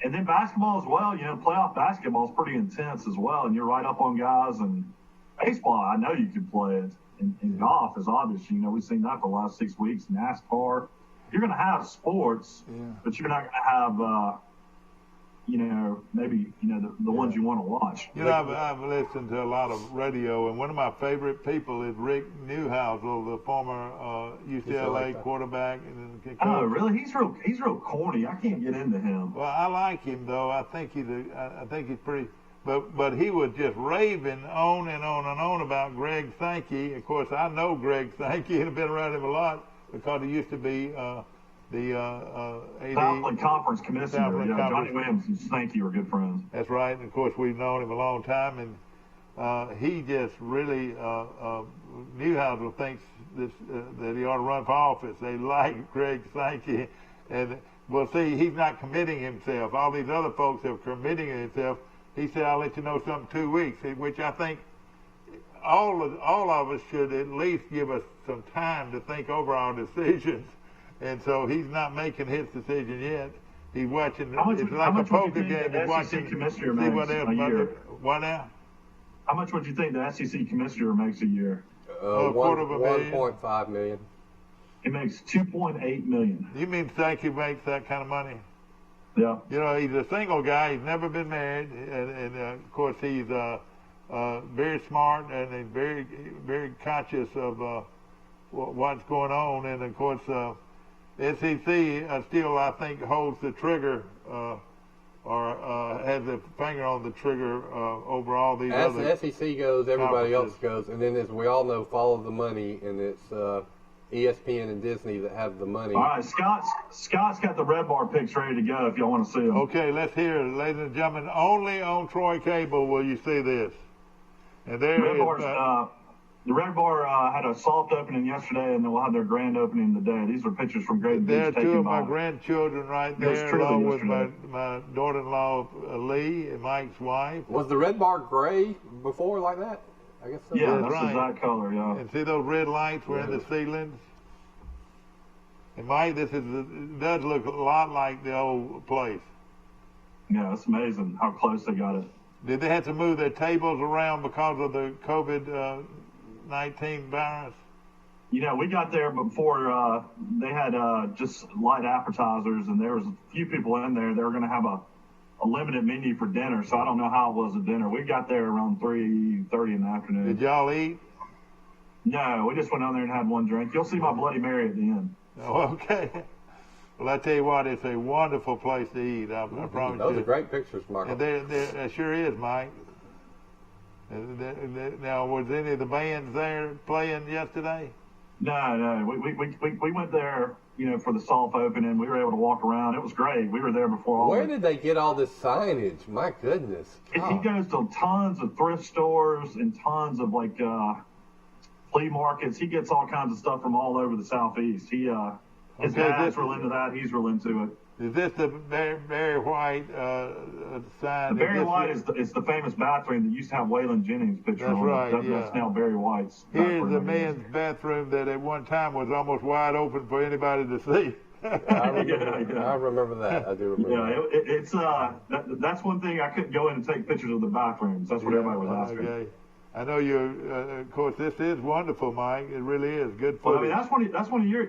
and then basketball as well. You know, playoff basketball is pretty intense as well, and you're right up on guys. And baseball, I know you could play it. And golf is obvious. You know, we've seen that for the last 6 weeks. NASCAR. You're going to have sports, but you're not going to have, maybe the ones you want to watch. I've listened to a lot of radio, and one of my favorite people is Rick Newhouse, the former UCLA quarterback. Oh, really? He's real corny. I can't get into him. Well, I like him though. I think he's pretty. But he was just raving on and on and on about Greg Sankey. Of course, I know Greg Sankey and have been around him a lot because he used to be the AD. Southland Conference commissioner. Johnny Williams and Sankey were good friends. That's right. And of course, we've known him a long time, and he just really Newhouse thinks that he ought to run for office. They like Greg Sankey, and well, see, he's not committing himself. All these other folks are committing themselves. He said, "I'll let you know something in 2 weeks," which I think all of us should at least give us some time to think over our decisions. And so he's not making his decision yet. He's watching. It's like a poker game. He's watching. See what else? What now? How much would you think the SEC commissioner makes a year? $1.5 million. He makes $2.8 million. You mean Sankey makes that kind of money? Yeah. He's a single guy. He's never been married, and of course he's very smart and he's very, very conscious of what's going on. And of course, SEC still, I think, holds the trigger or has a finger on the trigger over all these other. As the SEC goes, everybody else goes, and then as we all know, follow the money, and it's ESPN and Disney that have the money. All right, Scott's got the Red Bar picks ready to go if y'all want to see them. Okay, let's hear it. Ladies and gentlemen, only on Troy Cable will you see this. And there the Red Bar had a soft opening yesterday, and they'll have their grand opening today. These are pictures from Graydon Beach. There are two of my grandchildren right there, along with my daughter-in-law, Lee, and Mike's wife. Was the Red Bar gray before like that? I guess so. Yeah, that's right. That color, yeah. And see those red lights were in the ceilings? And Mike, it does look a lot like the old place. Yeah, it's amazing how close they got it. Did they have to move their tables around because of the COVID-19 virus? We got there before they had just light appetizers, and there was a few people in there. They were going to have a limited menu for dinner, so I don't know how it was at dinner. We got there around 3:30 in the afternoon. Did y'all eat? No, we just went down there and had one drink. You'll see my Bloody Mary at the end. Oh, okay. Well, I tell you what, it's a wonderful place to eat. I promise you. Those are great pictures, Mark. And it sure is, Mike. Now, was any of the bands there playing yesterday? No. We went there, for the soft opening. We were able to walk around. It was great. We were there before all. Where did they get all this signage? My goodness. He goes to tons of thrift stores and tons of flea markets. He gets all kinds of stuff from all over the Southeast. His dad's real into that. He's real into it. Is this the Barry White sign? The Barry White is the famous bathroom that used to have Waylon Jennings' picture on it. That's now Barry White's. Here's the men's bathroom that at one time was almost wide open for anybody to see. I remember that. I do remember. Yeah, that's one thing. I couldn't go in and take pictures of the bathrooms. That's what everybody was asking. Okay. I know of course, this is wonderful, Mike. It really is good food. Well, I mean, that's one of your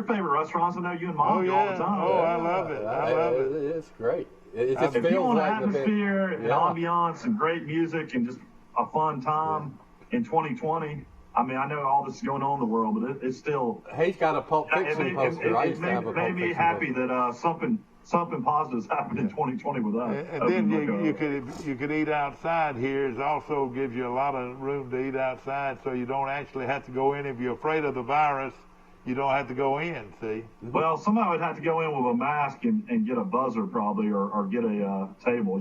favorite restaurants. I know you and Mom go all the time. Oh, I love it. I love it. It's great. If you want atmosphere and ambiance and great music and just a fun time in 2020, I mean, I know all this is going on in the world, but it's still. He's got a Pulp Fiction poster. It made me happy that something positive happened in 2020 with us. And then you could eat outside here. It also gives you a lot of room to eat outside, so you don't actually have to go in. If you're afraid of the virus, you don't have to go in, see? Well, somebody would have to go in with a mask and get a buzzer probably or get a table.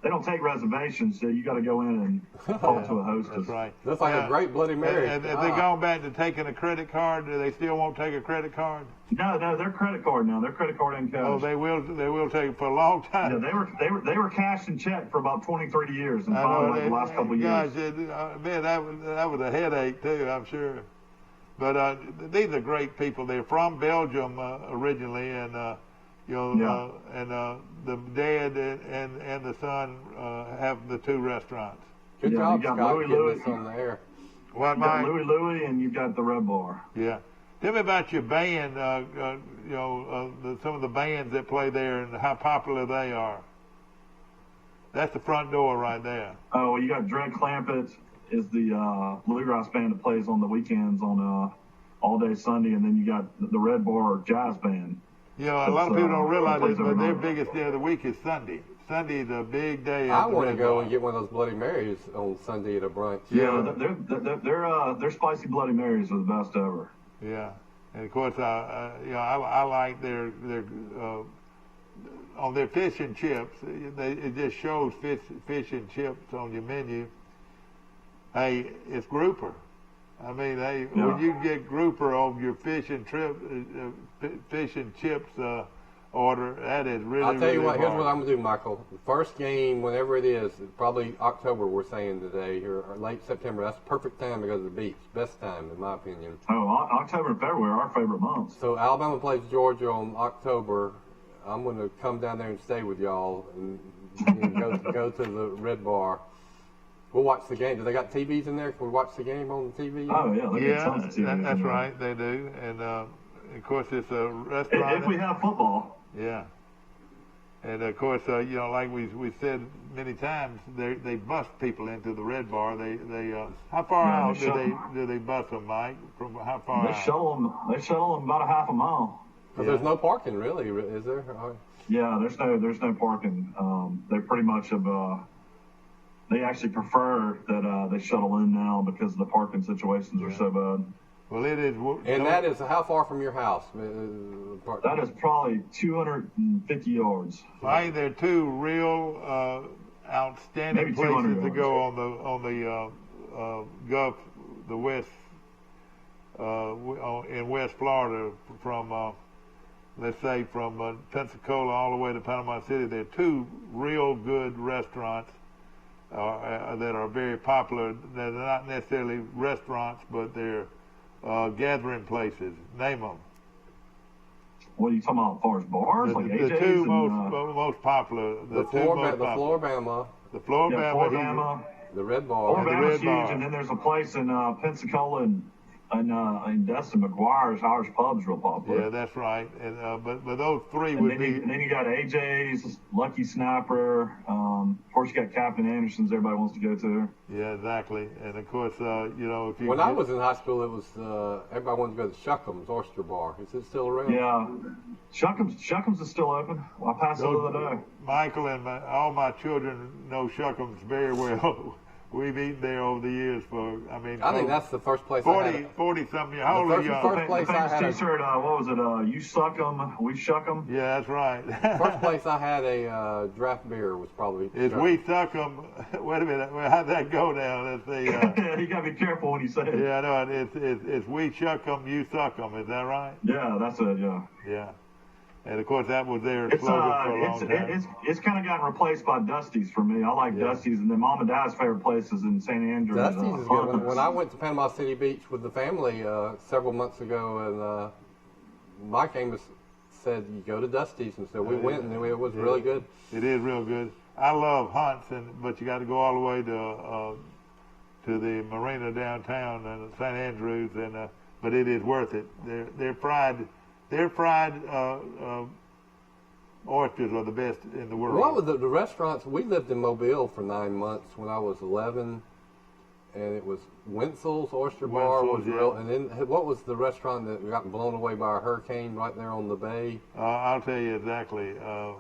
They don't take reservations, so you got to go in and talk to a hostess. That's right. That's like a great Bloody Mary. Have they gone back to taking a credit card? Do they still won't take a credit card? No, they're credit card now. They're credit card and cash. Oh, they will take it for a long time. Yeah, they were cash and check for about 20, 30 years, and finally the last couple of years. Man, that was a headache too, I'm sure. But these are great people. They're from Belgium originally, and the dad and the son have the two restaurants. Good job, Scott, getting this on the air. What, you got Louie, and you've got the Red Bar. Yeah. Tell me about your band. Some of the bands that play there and how popular they are. That's the front door right there. Oh, well, you got Dreg Clampett is the bluegrass band that plays on the weekends on all day Sunday, and then you got the Red Bar Jazz Band. You know, a lot of people don't realize plays it, but every their night. biggest day of the week is Sunday. Sunday's a big day. I at the want to Red go Bar. and get one of those Bloody Marys on Sunday at a brunch. Yeah, their spicy Bloody Marys are the best ever. Yeah, and of course, I like their on their fish and chips. It just shows fish and chips on your menu. Hey, it's grouper. I mean, hey, when you get grouper on your fish and chips order, that is really. I'll tell you really what. Here's hard. what I'm gonna do, Michael. The first game, whenever it is, probably October. We're saying today, or late September. That's the perfect time to go to the beach. Best time, in my opinion. Oh, October and February are our favorite months. So Alabama plays Georgia on October. I'm going to come down there and stay with y'all and go to the Red Bar. We'll watch the game. Do they got TVs in there? Can we watch the game on the TV? Oh, yeah. They got tons of TVs that's in there. right. They do. And, of course, it's a restaurant. If we have football. Yeah. And, of course, like we said many times, they bust people into the RedBar. They how far out do they bust them, Mike? From how far They out? shuttle them about a half a mile. But there's no parking, really, is there? Yeah, there's no parking. They pretty much have. They actually prefer that they shuttle in now because the parking situations are so bad. Well, it is. And that is how far from your house? That is probably 250 yards. I think they're two real outstanding Maybe places 200 to go on the Gulf, the West, in West Florida, from let's say from Pensacola all the way to Panama City. There are two real good restaurants that are very popular. They're not necessarily restaurants, but they're gathering places. Name them. What are you talking about as far as bars? Like The AJ's two and, most popular. The Florbama. The Florbama. Florbama. The Red Bar. Floribama's huge, and then there's a place in Pensacola and Destin McGuire's Irish Pub's real popular. Yeah, that's right. And but those three And would then, be. and then you got AJ's, Lucky Snapper. Of course, you got Captain Anderson's. Everybody wants to go to. Yeah, exactly. And of course, if you. When I was in high school, it was everybody wanted to go to Shuckham's Oyster Bar. Is it still around? Yeah, Shuckham's is still open. I passed it the other day. Michael and all my children know Shuckham's very well. We've eaten there over the years I think that's the first place I had 40-something years. How old are you? First place I had T-shirt, what was it? You suck 'em, we shuck 'em. Yeah, that's right. First place I had a draft beer was probably. Is we suck 'em? Wait a minute. How'd that go down? Let's see. You gotta be careful when you say it. Yeah, no, it's we shuck 'em, you suck 'em. Is that right? Yeah, that's it. Yeah. Yeah. And of course, that was their slogan for a long time. It's kind of gotten replaced by Dusty's for me. I like Dusty's, and then Mom and Dad's favorite place is in St. Andrews. Dusty's is good. When I went to Panama City Beach with the family several months ago, and Mike Amos said, "You go to Dusty's," and so we went, and it was really good. It is real good. I love Hunt's, but you got to go all the way to the marina downtown and St. Andrews, but it is worth it. Their fried oysters are the best in the world. What was the restaurants? We lived in Mobile for 9 months when I was 11, and it was Wenzel's Oyster Bar was real. And then what was the restaurant that got blown away by a hurricane right there on the bay? I'll tell you exactly. The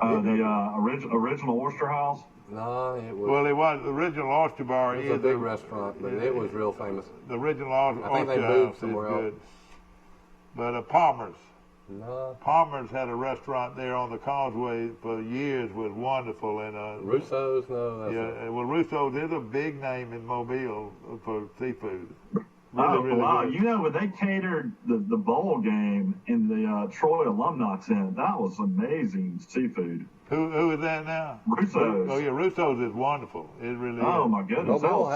original Oyster House. No, it was. Well, it was the original Oyster Bar. It was a big restaurant, but it was real famous. The original Oyster I think they moved somewhere else. But Palmer's. No. Palmer's had a restaurant there on the Causeway for years. Was wonderful. And Russo's, no. Well, Russo's is a big name in Mobile for seafood. Really wow! Good. You know, when they catered the bowl game in the Troy alumni tent, that was amazing seafood. Who is that now? Russo's. Oh yeah, Russo's is wonderful. It really is. Oh my goodness! Mobile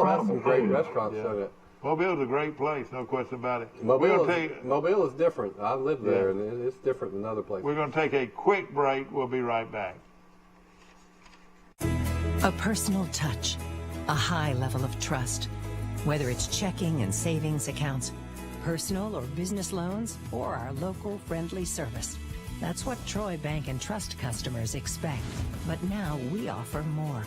has some great restaurants. Yeah. Mobile's a great place, no question about it. Mobile is different. I lived there, and it's different than other places. We're going to take a quick break. We'll be right back. A personal touch, a high level of trust. Whether it's checking and savings accounts, personal or business loans, or our local friendly service. That's what Troy Bank and Trust customers expect. But now we offer more.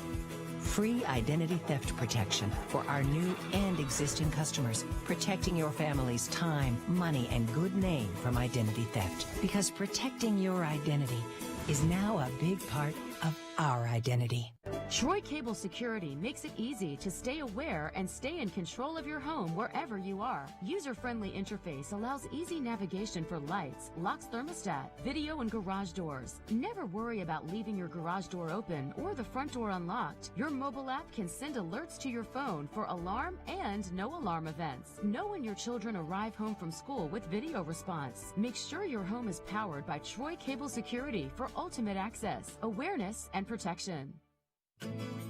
Free identity theft protection for our new and existing customers, protecting your family's time, money, and good name from identity theft. Because protecting your identity is now a big part of our identity. Troy Cable Security makes it easy to stay aware and stay in control of your home wherever you are. User-friendly interface allows easy navigation for lights, locks thermostat, video, and garage doors. Never worry about leaving your garage door open or the front door unlocked. Your mobile app can send alerts to your phone for alarm and no alarm events. Know when your children arrive home from school with video response. Make sure your home is powered by Troy Cable Security for ultimate access, awareness, and protection.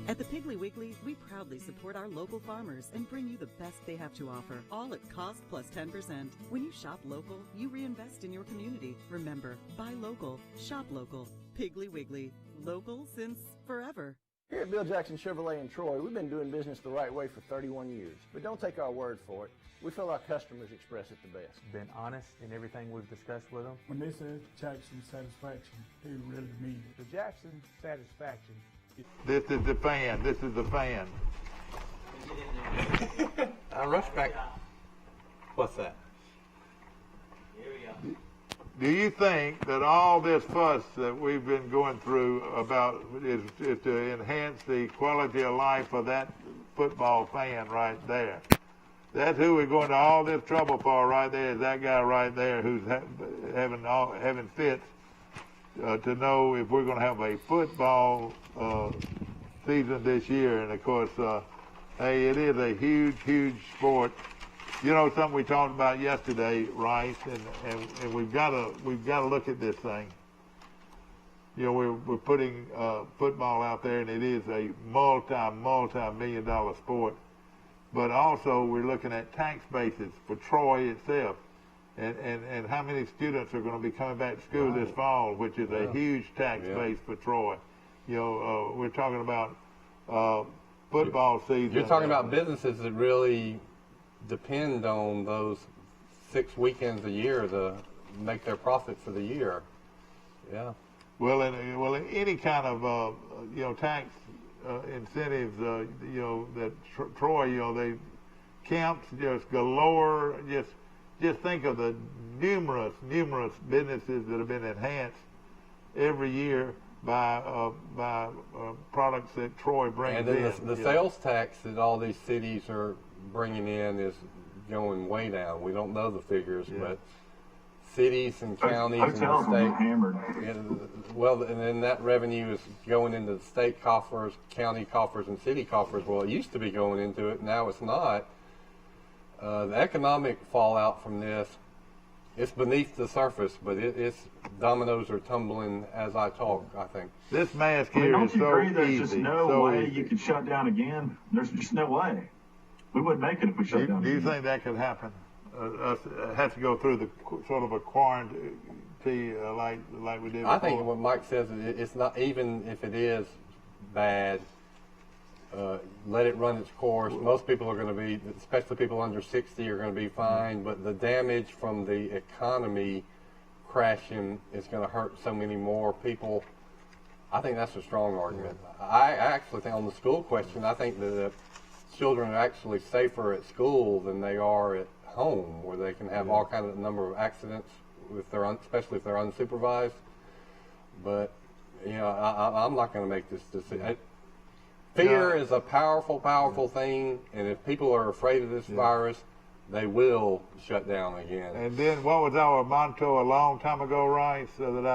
At the Piggly Wiggly, we proudly support our local farmers and bring you the best they have to offer, all at cost plus 10%. When you shop local, you reinvest in your community. Remember, buy local, shop local. Piggly Wiggly, local since forever. Here at Bill Jackson Chevrolet in Troy, we've been doing business the right way for 31 years. But don't take our word for it. We feel our customers express it the best. Been honest in everything we've discussed with them. When they said Jackson Satisfaction, they really mean it. The Jackson Satisfaction. This is the fan. This is the fan. I rush back. What's that? Do you think that all this fuss that we've been going through about is to enhance the quality of life of that football fan right there? That's who we're going to all this trouble for right there, is that guy right there who's having fits to know if we're going to have a football season this year. And of course, hey, it is a huge, huge sport. You know, something we talked about yesterday, Rice, and we've got to look at this thing. You know, we're putting football out there, and it is a multi-million-dollar sport. But also, we're looking at tax bases for Troy itself, and how many students are going to be coming back to school this fall, which is a huge tax base for Troy. You know, we're talking about football season. You're talking about businesses that really depend on those 6 weekends a year to make their profit for the year. Yeah. Well, any kind of you know, tax incentives, you know, that Troy, you know, they camps just galore. Just think of the numerous businesses that have been enhanced every year by products that Troy brings in. And then the sales tax that all these cities are bringing in is going way down. We don't know the figures, but cities and counties and the state, hammered. Well, and then that revenue is going into the state coffers, county coffers, and city coffers. Well, it used to be going into it, now it's not. The economic fallout from this, it's beneath the surface, but it's dominoes are tumbling as I talk, I think. This mask I mean, here is so agree there's easy. just no way you could shut down again? There's just no way. We wouldn't make it if we shut down. Do you think that could happen? Us have to go through the sort of a quarantine like we did before? I think what Mike says, it's not, even if it is bad, let it run its course. Most people are going to be, especially people under 60, are going to be fine, but the damage from the economy crashing is going to hurt so many more people. I think that's a strong argument. I actually think on the school question, I think that children are actually safer at school than they are at home, where they can have all kinds of number of accidents, if they're especially if they're unsupervised. But you know, I'm not going to make this decision. Fear is a powerful thing, and if people are afraid of this virus, they will shut down again. And then what was our motto a long time ago, Rice? Was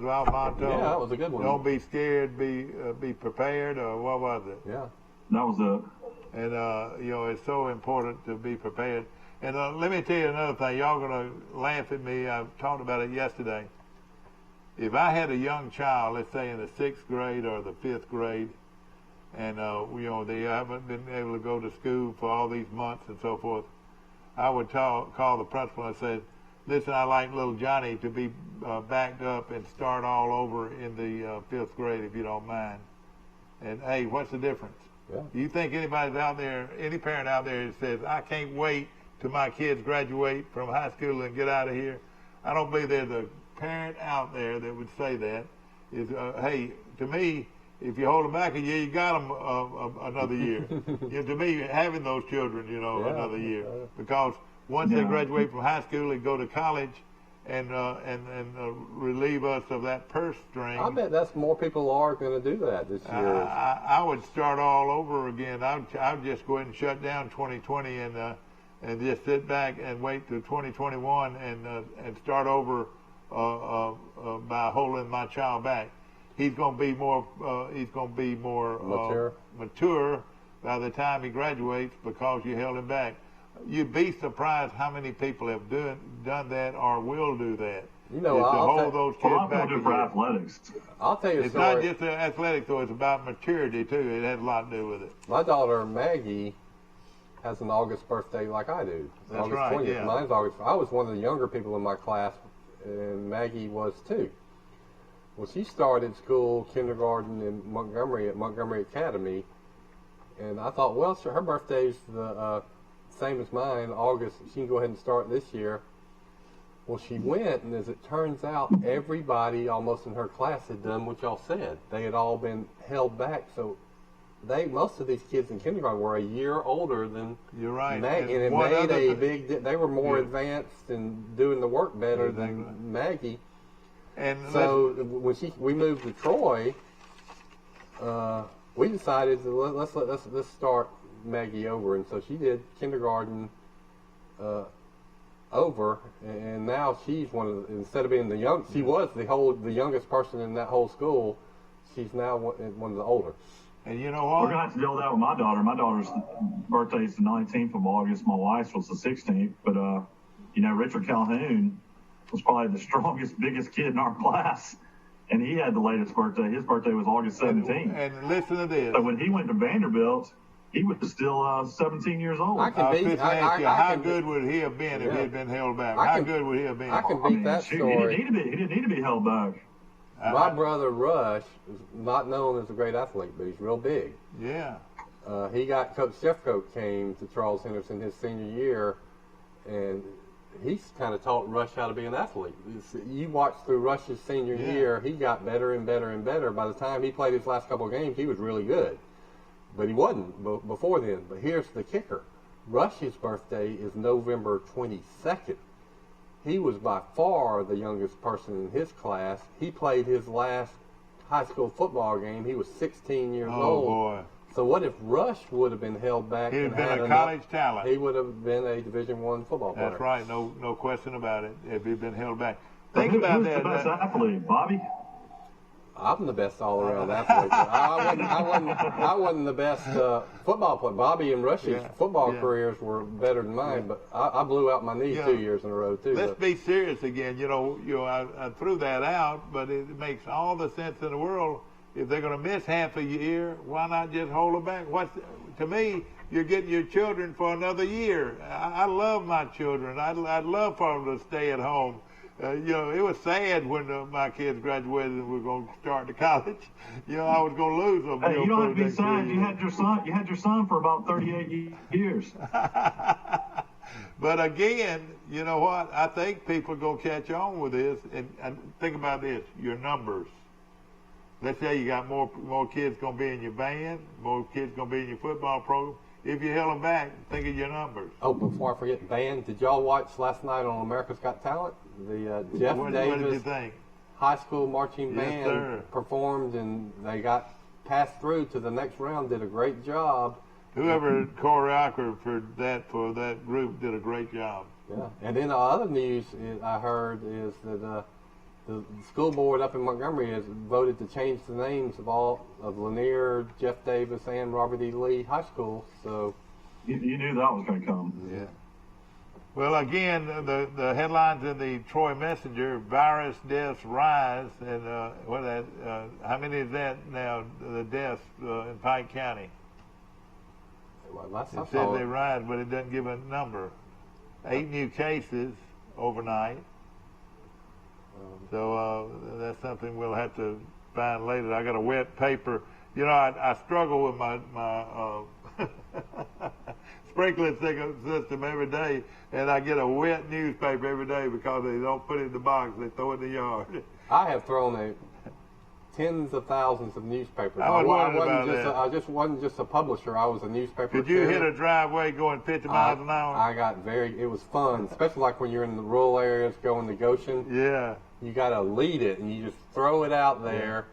our motto? Yeah, that was a good one. Don't be scared, be prepared, or what was it? Yeah, that was it. And you know, it's so important to be prepared. And let me tell you another thing. Y'all gonna laugh at me. I talked about it yesterday. If I had a young child, let's say in the 6th grade or the 5th grade, and you know, they haven't been able to go to school for all these months and so forth, I would call the principal and say, listen, I'd like little Johnny to be backed up and start all over in the 5th grade, if you don't mind. And hey, what's the difference? Yeah. Do you think anybody's out there, any parent out there that says, I can't wait till my kids graduate from high school and get out of here? I don't believe there's a parent out there that would say that is, hey, to me, if you hold them back a year, you got them another year. To me, having those children, another year, because once they graduate from high school, they go to college, and relieve us of that purse string. I bet that's more people are going to do that this year. I would start all over again. I'd just go ahead and shut down 2020 and just sit back and wait till 2021 and start over by holding my child back. He's going to be more mature by the time he graduates because you held him back. You'd be surprised how many people have done that or will do that. Hold those kids back. For athletics. I'll tell you a It's story. not just athletics, though. It's about maturity too. It has a lot to do with it. My daughter Maggie has an August birthday like I do. That's August right. 20th. Yeah. Mine's August. I was one of the younger people in my class, and Maggie was too. Well, she started school, kindergarten in Montgomery at Montgomery Academy, and I thought, well, her birthday's the same as mine, August. She can go ahead and start this year. Well, she went, and as it turns out, everybody almost in her class had done what y'all said. They had all been held back, so most of these kids in kindergarten were a year older than You're right. Maggie, and it made a big. They were more advanced and doing the work better than Maggie. And so when we moved to Troy, we decided to let's start Maggie over, and so she did kindergarten over, and now she's instead of being she was the youngest person in that whole school. She's now one of the older. And you know what? We're gonna have to deal with that with my daughter. My daughter's birthday is the 19th of August. My wife's was the 16th. But Richard Calhoun was probably the strongest, biggest kid in our class, and he had the latest birthday. His birthday was August 17th. And listen to this. So when he went to Vanderbilt, he was still 17 years old. How good would he have been if he had been held back? How good would he have been? I can beat that story. He didn't need to be held back. My brother Rush is not known as a great athlete, but he's real big. Yeah. Coach Jeffcoat came to Charles Henderson his senior year, and he's kind of taught Rush how to be an athlete. You watch through Rush's senior year, he got better and better and better. By the time he played his last couple of games, he was really good. But he wasn't before then. But here's the kicker. Rush's birthday is November 22nd. He was by far the youngest person in his class. He played his last high school football game. He was 16 years old. Oh, boy. So what if Rush would have been held back? He'd have been a college talent. He would have been a Division I football player. That's right. No question about it. If he'd been held back. Who's the best athlete, Bobby? I'm the best all-around athlete. I wasn't the best football player. Bobby and Rush's football careers were better than mine, but I blew out my knee 2 years in a row too. Let's be serious again. I threw that out, but it makes all the sense in the world. If they're going to miss half a year, why not just hold them back? To me, you're getting your children for another year. I love my children. I'd love for them to stay at home. It was sad when my kids graduated and were going to start to college. I was going to lose them. Hey, you don't have to be sad. You had your son for about 38 years. But again, you know what? I think people are going to catch on with this. And think about this: your numbers. Let's say you got more kids going to be in your band, more kids going to be in your football program. If you held them back, think of your numbers. Oh, before I forget, band. Did y'all watch last night on America's Got Talent? The Jeff Davis what did you think? High school marching band sir. Performed, and they got passed through to the next round. Did a great job. Whoever choreographed for that group did a great job. Yeah, and then the other news I heard is that the school board up in Montgomery has voted to change the names of Lanier, Jeff Davis, and Robert E. Lee High School. So you knew that was going to come. Yeah. Well, again, the headlines in the Troy Messenger: virus deaths rise, and how many is that now? The deaths in Pike County. Well, it says they rise, but it doesn't give a number. 8 new cases overnight. So that's something we'll have to find later. I got a wet paper. I struggle with my sprinkler system every day, and I get a wet newspaper every day because they don't put it in the box; they throw it in the yard. I have thrown tens of thousands of newspapers. I just wasn't just a publisher. I was a newspaper. Could you hit a driveway going 50 miles an hour? It was fun, especially like when you're in the rural areas going to Goshen. Yeah. You got to lead it, and you just throw it out there,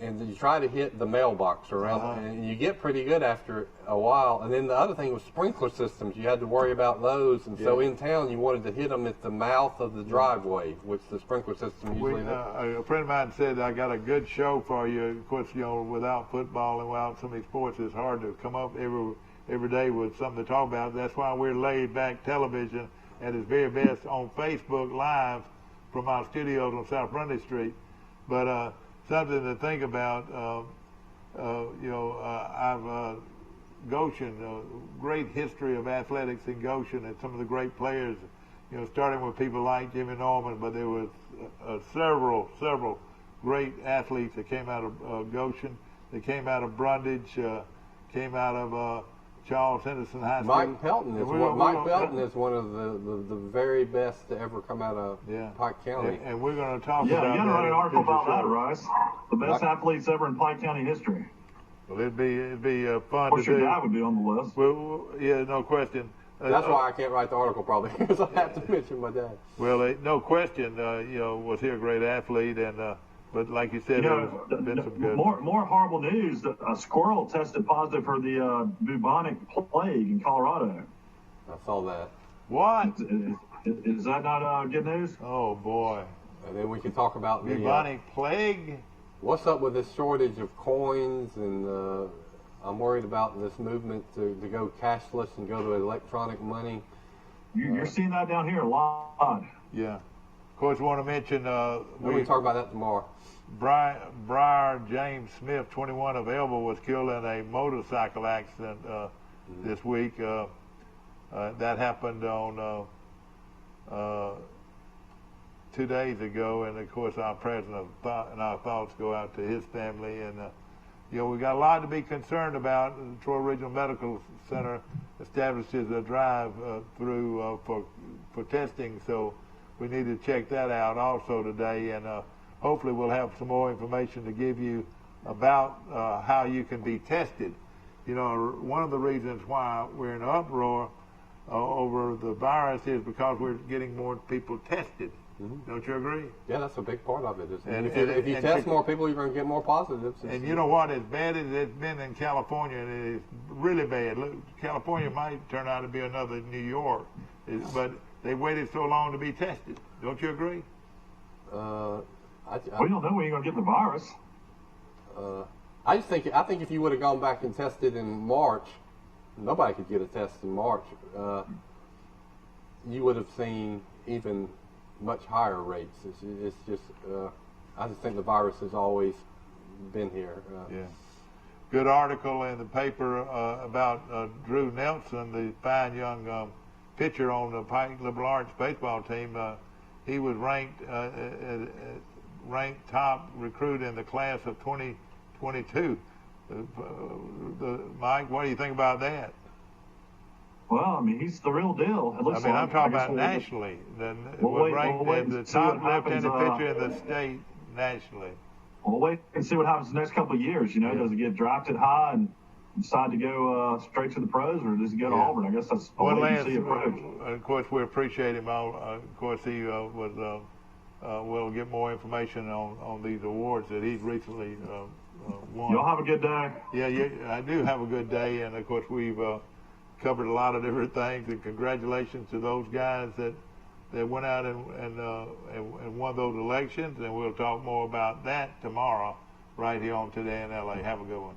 and you try to hit the mailbox around, and you get pretty good after a while. And then the other thing was sprinkler systems. You had to worry about those, and so in town you wanted to hit them at the mouth of the driveway, which the sprinkler system usually. A friend of mine said, "I got a good show for you." Of course, without football and without some of these sports, it's hard to come up every day with something to talk about. That's why we're laid back television at its very best on Facebook Live from our studios on South Grundy Street. But something to think about, Goshen, great history of athletics in Goshen, and some of the great players, starting with people like Jimmy Norman, but there was several great athletes that came out of Goshen. They came out of Brundage, came out of Charles Henderson High School. Mike Pelton is one of the very best to ever come out of Pike County. And we're going to talk about that. Yeah, you got to write an article about that, Rice. The best athletes ever in Pike County history. Well, it'd be fun to do. Of course, your dad would be on the list. Well, yeah, no question. That's why I can't write the article, probably, because I have to mention my dad. Well, no question, was he a great athlete, and but like you said, there's been some good. More horrible news. A squirrel tested positive for the bubonic plague in Colorado. I saw that. What? Is that not good news? Oh, boy. And then we can talk about the bubonic plague. What's up with this shortage of coins? And I'm worried about this movement to go cashless and go to electronic money. You're seeing that down here a lot. Yeah. Of course, we want to mention... we can talk about that tomorrow. Briar James Smith, 21, of Elba, was killed in a motorcycle accident this week. That happened on 2 days ago, and of course our prayers and our thoughts go out to his family. And we got a lot to be concerned about. The Troy Regional Medical Center establishes a drive-through for testing, so we need to check that out also today. And hopefully we'll have some more information to give you about how you can be tested. One of the reasons why we're in an uproar over the virus is because we're getting more people tested. Mm-hmm. Don't you agree? Yeah, that's a big part of it. If you test more people, you're going to get more positives. And you know what? As bad as it's been in California, and it is really bad. Look, California might turn out to be another New York, but they waited so long to be tested. Don't you agree? We don't know when you're going to get the virus. I think if you would have gone back and tested in March, nobody could get a test in March. You would have seen even much higher rates. It's just, I just think the virus has always been here. Yeah. Good article in the paper about Drew Nelson, the fine young pitcher on the Pike Liberal Arts baseball team. He was ranked top recruit in the class of 2022. Mike, what do you think about that? Well, I mean, he's the real deal. I'm talking about nationally. Was ranked as the top left-handed pitcher in the state nationally. We'll wait and see what happens the next couple of years. Does he get drafted high and decide to go straight to the pros, or does he go to Auburn? I guess that's the wait-and-see approach. Of course, we appreciate him. Of course, he we'll get more information on these awards that he's recently won. Y'all have a good day. Yeah, I do have a good day, and of course we've covered a lot of different things. And congratulations to those guys that went out and won those elections. And we'll talk more about that tomorrow, right here on Today in LA. Have a good one.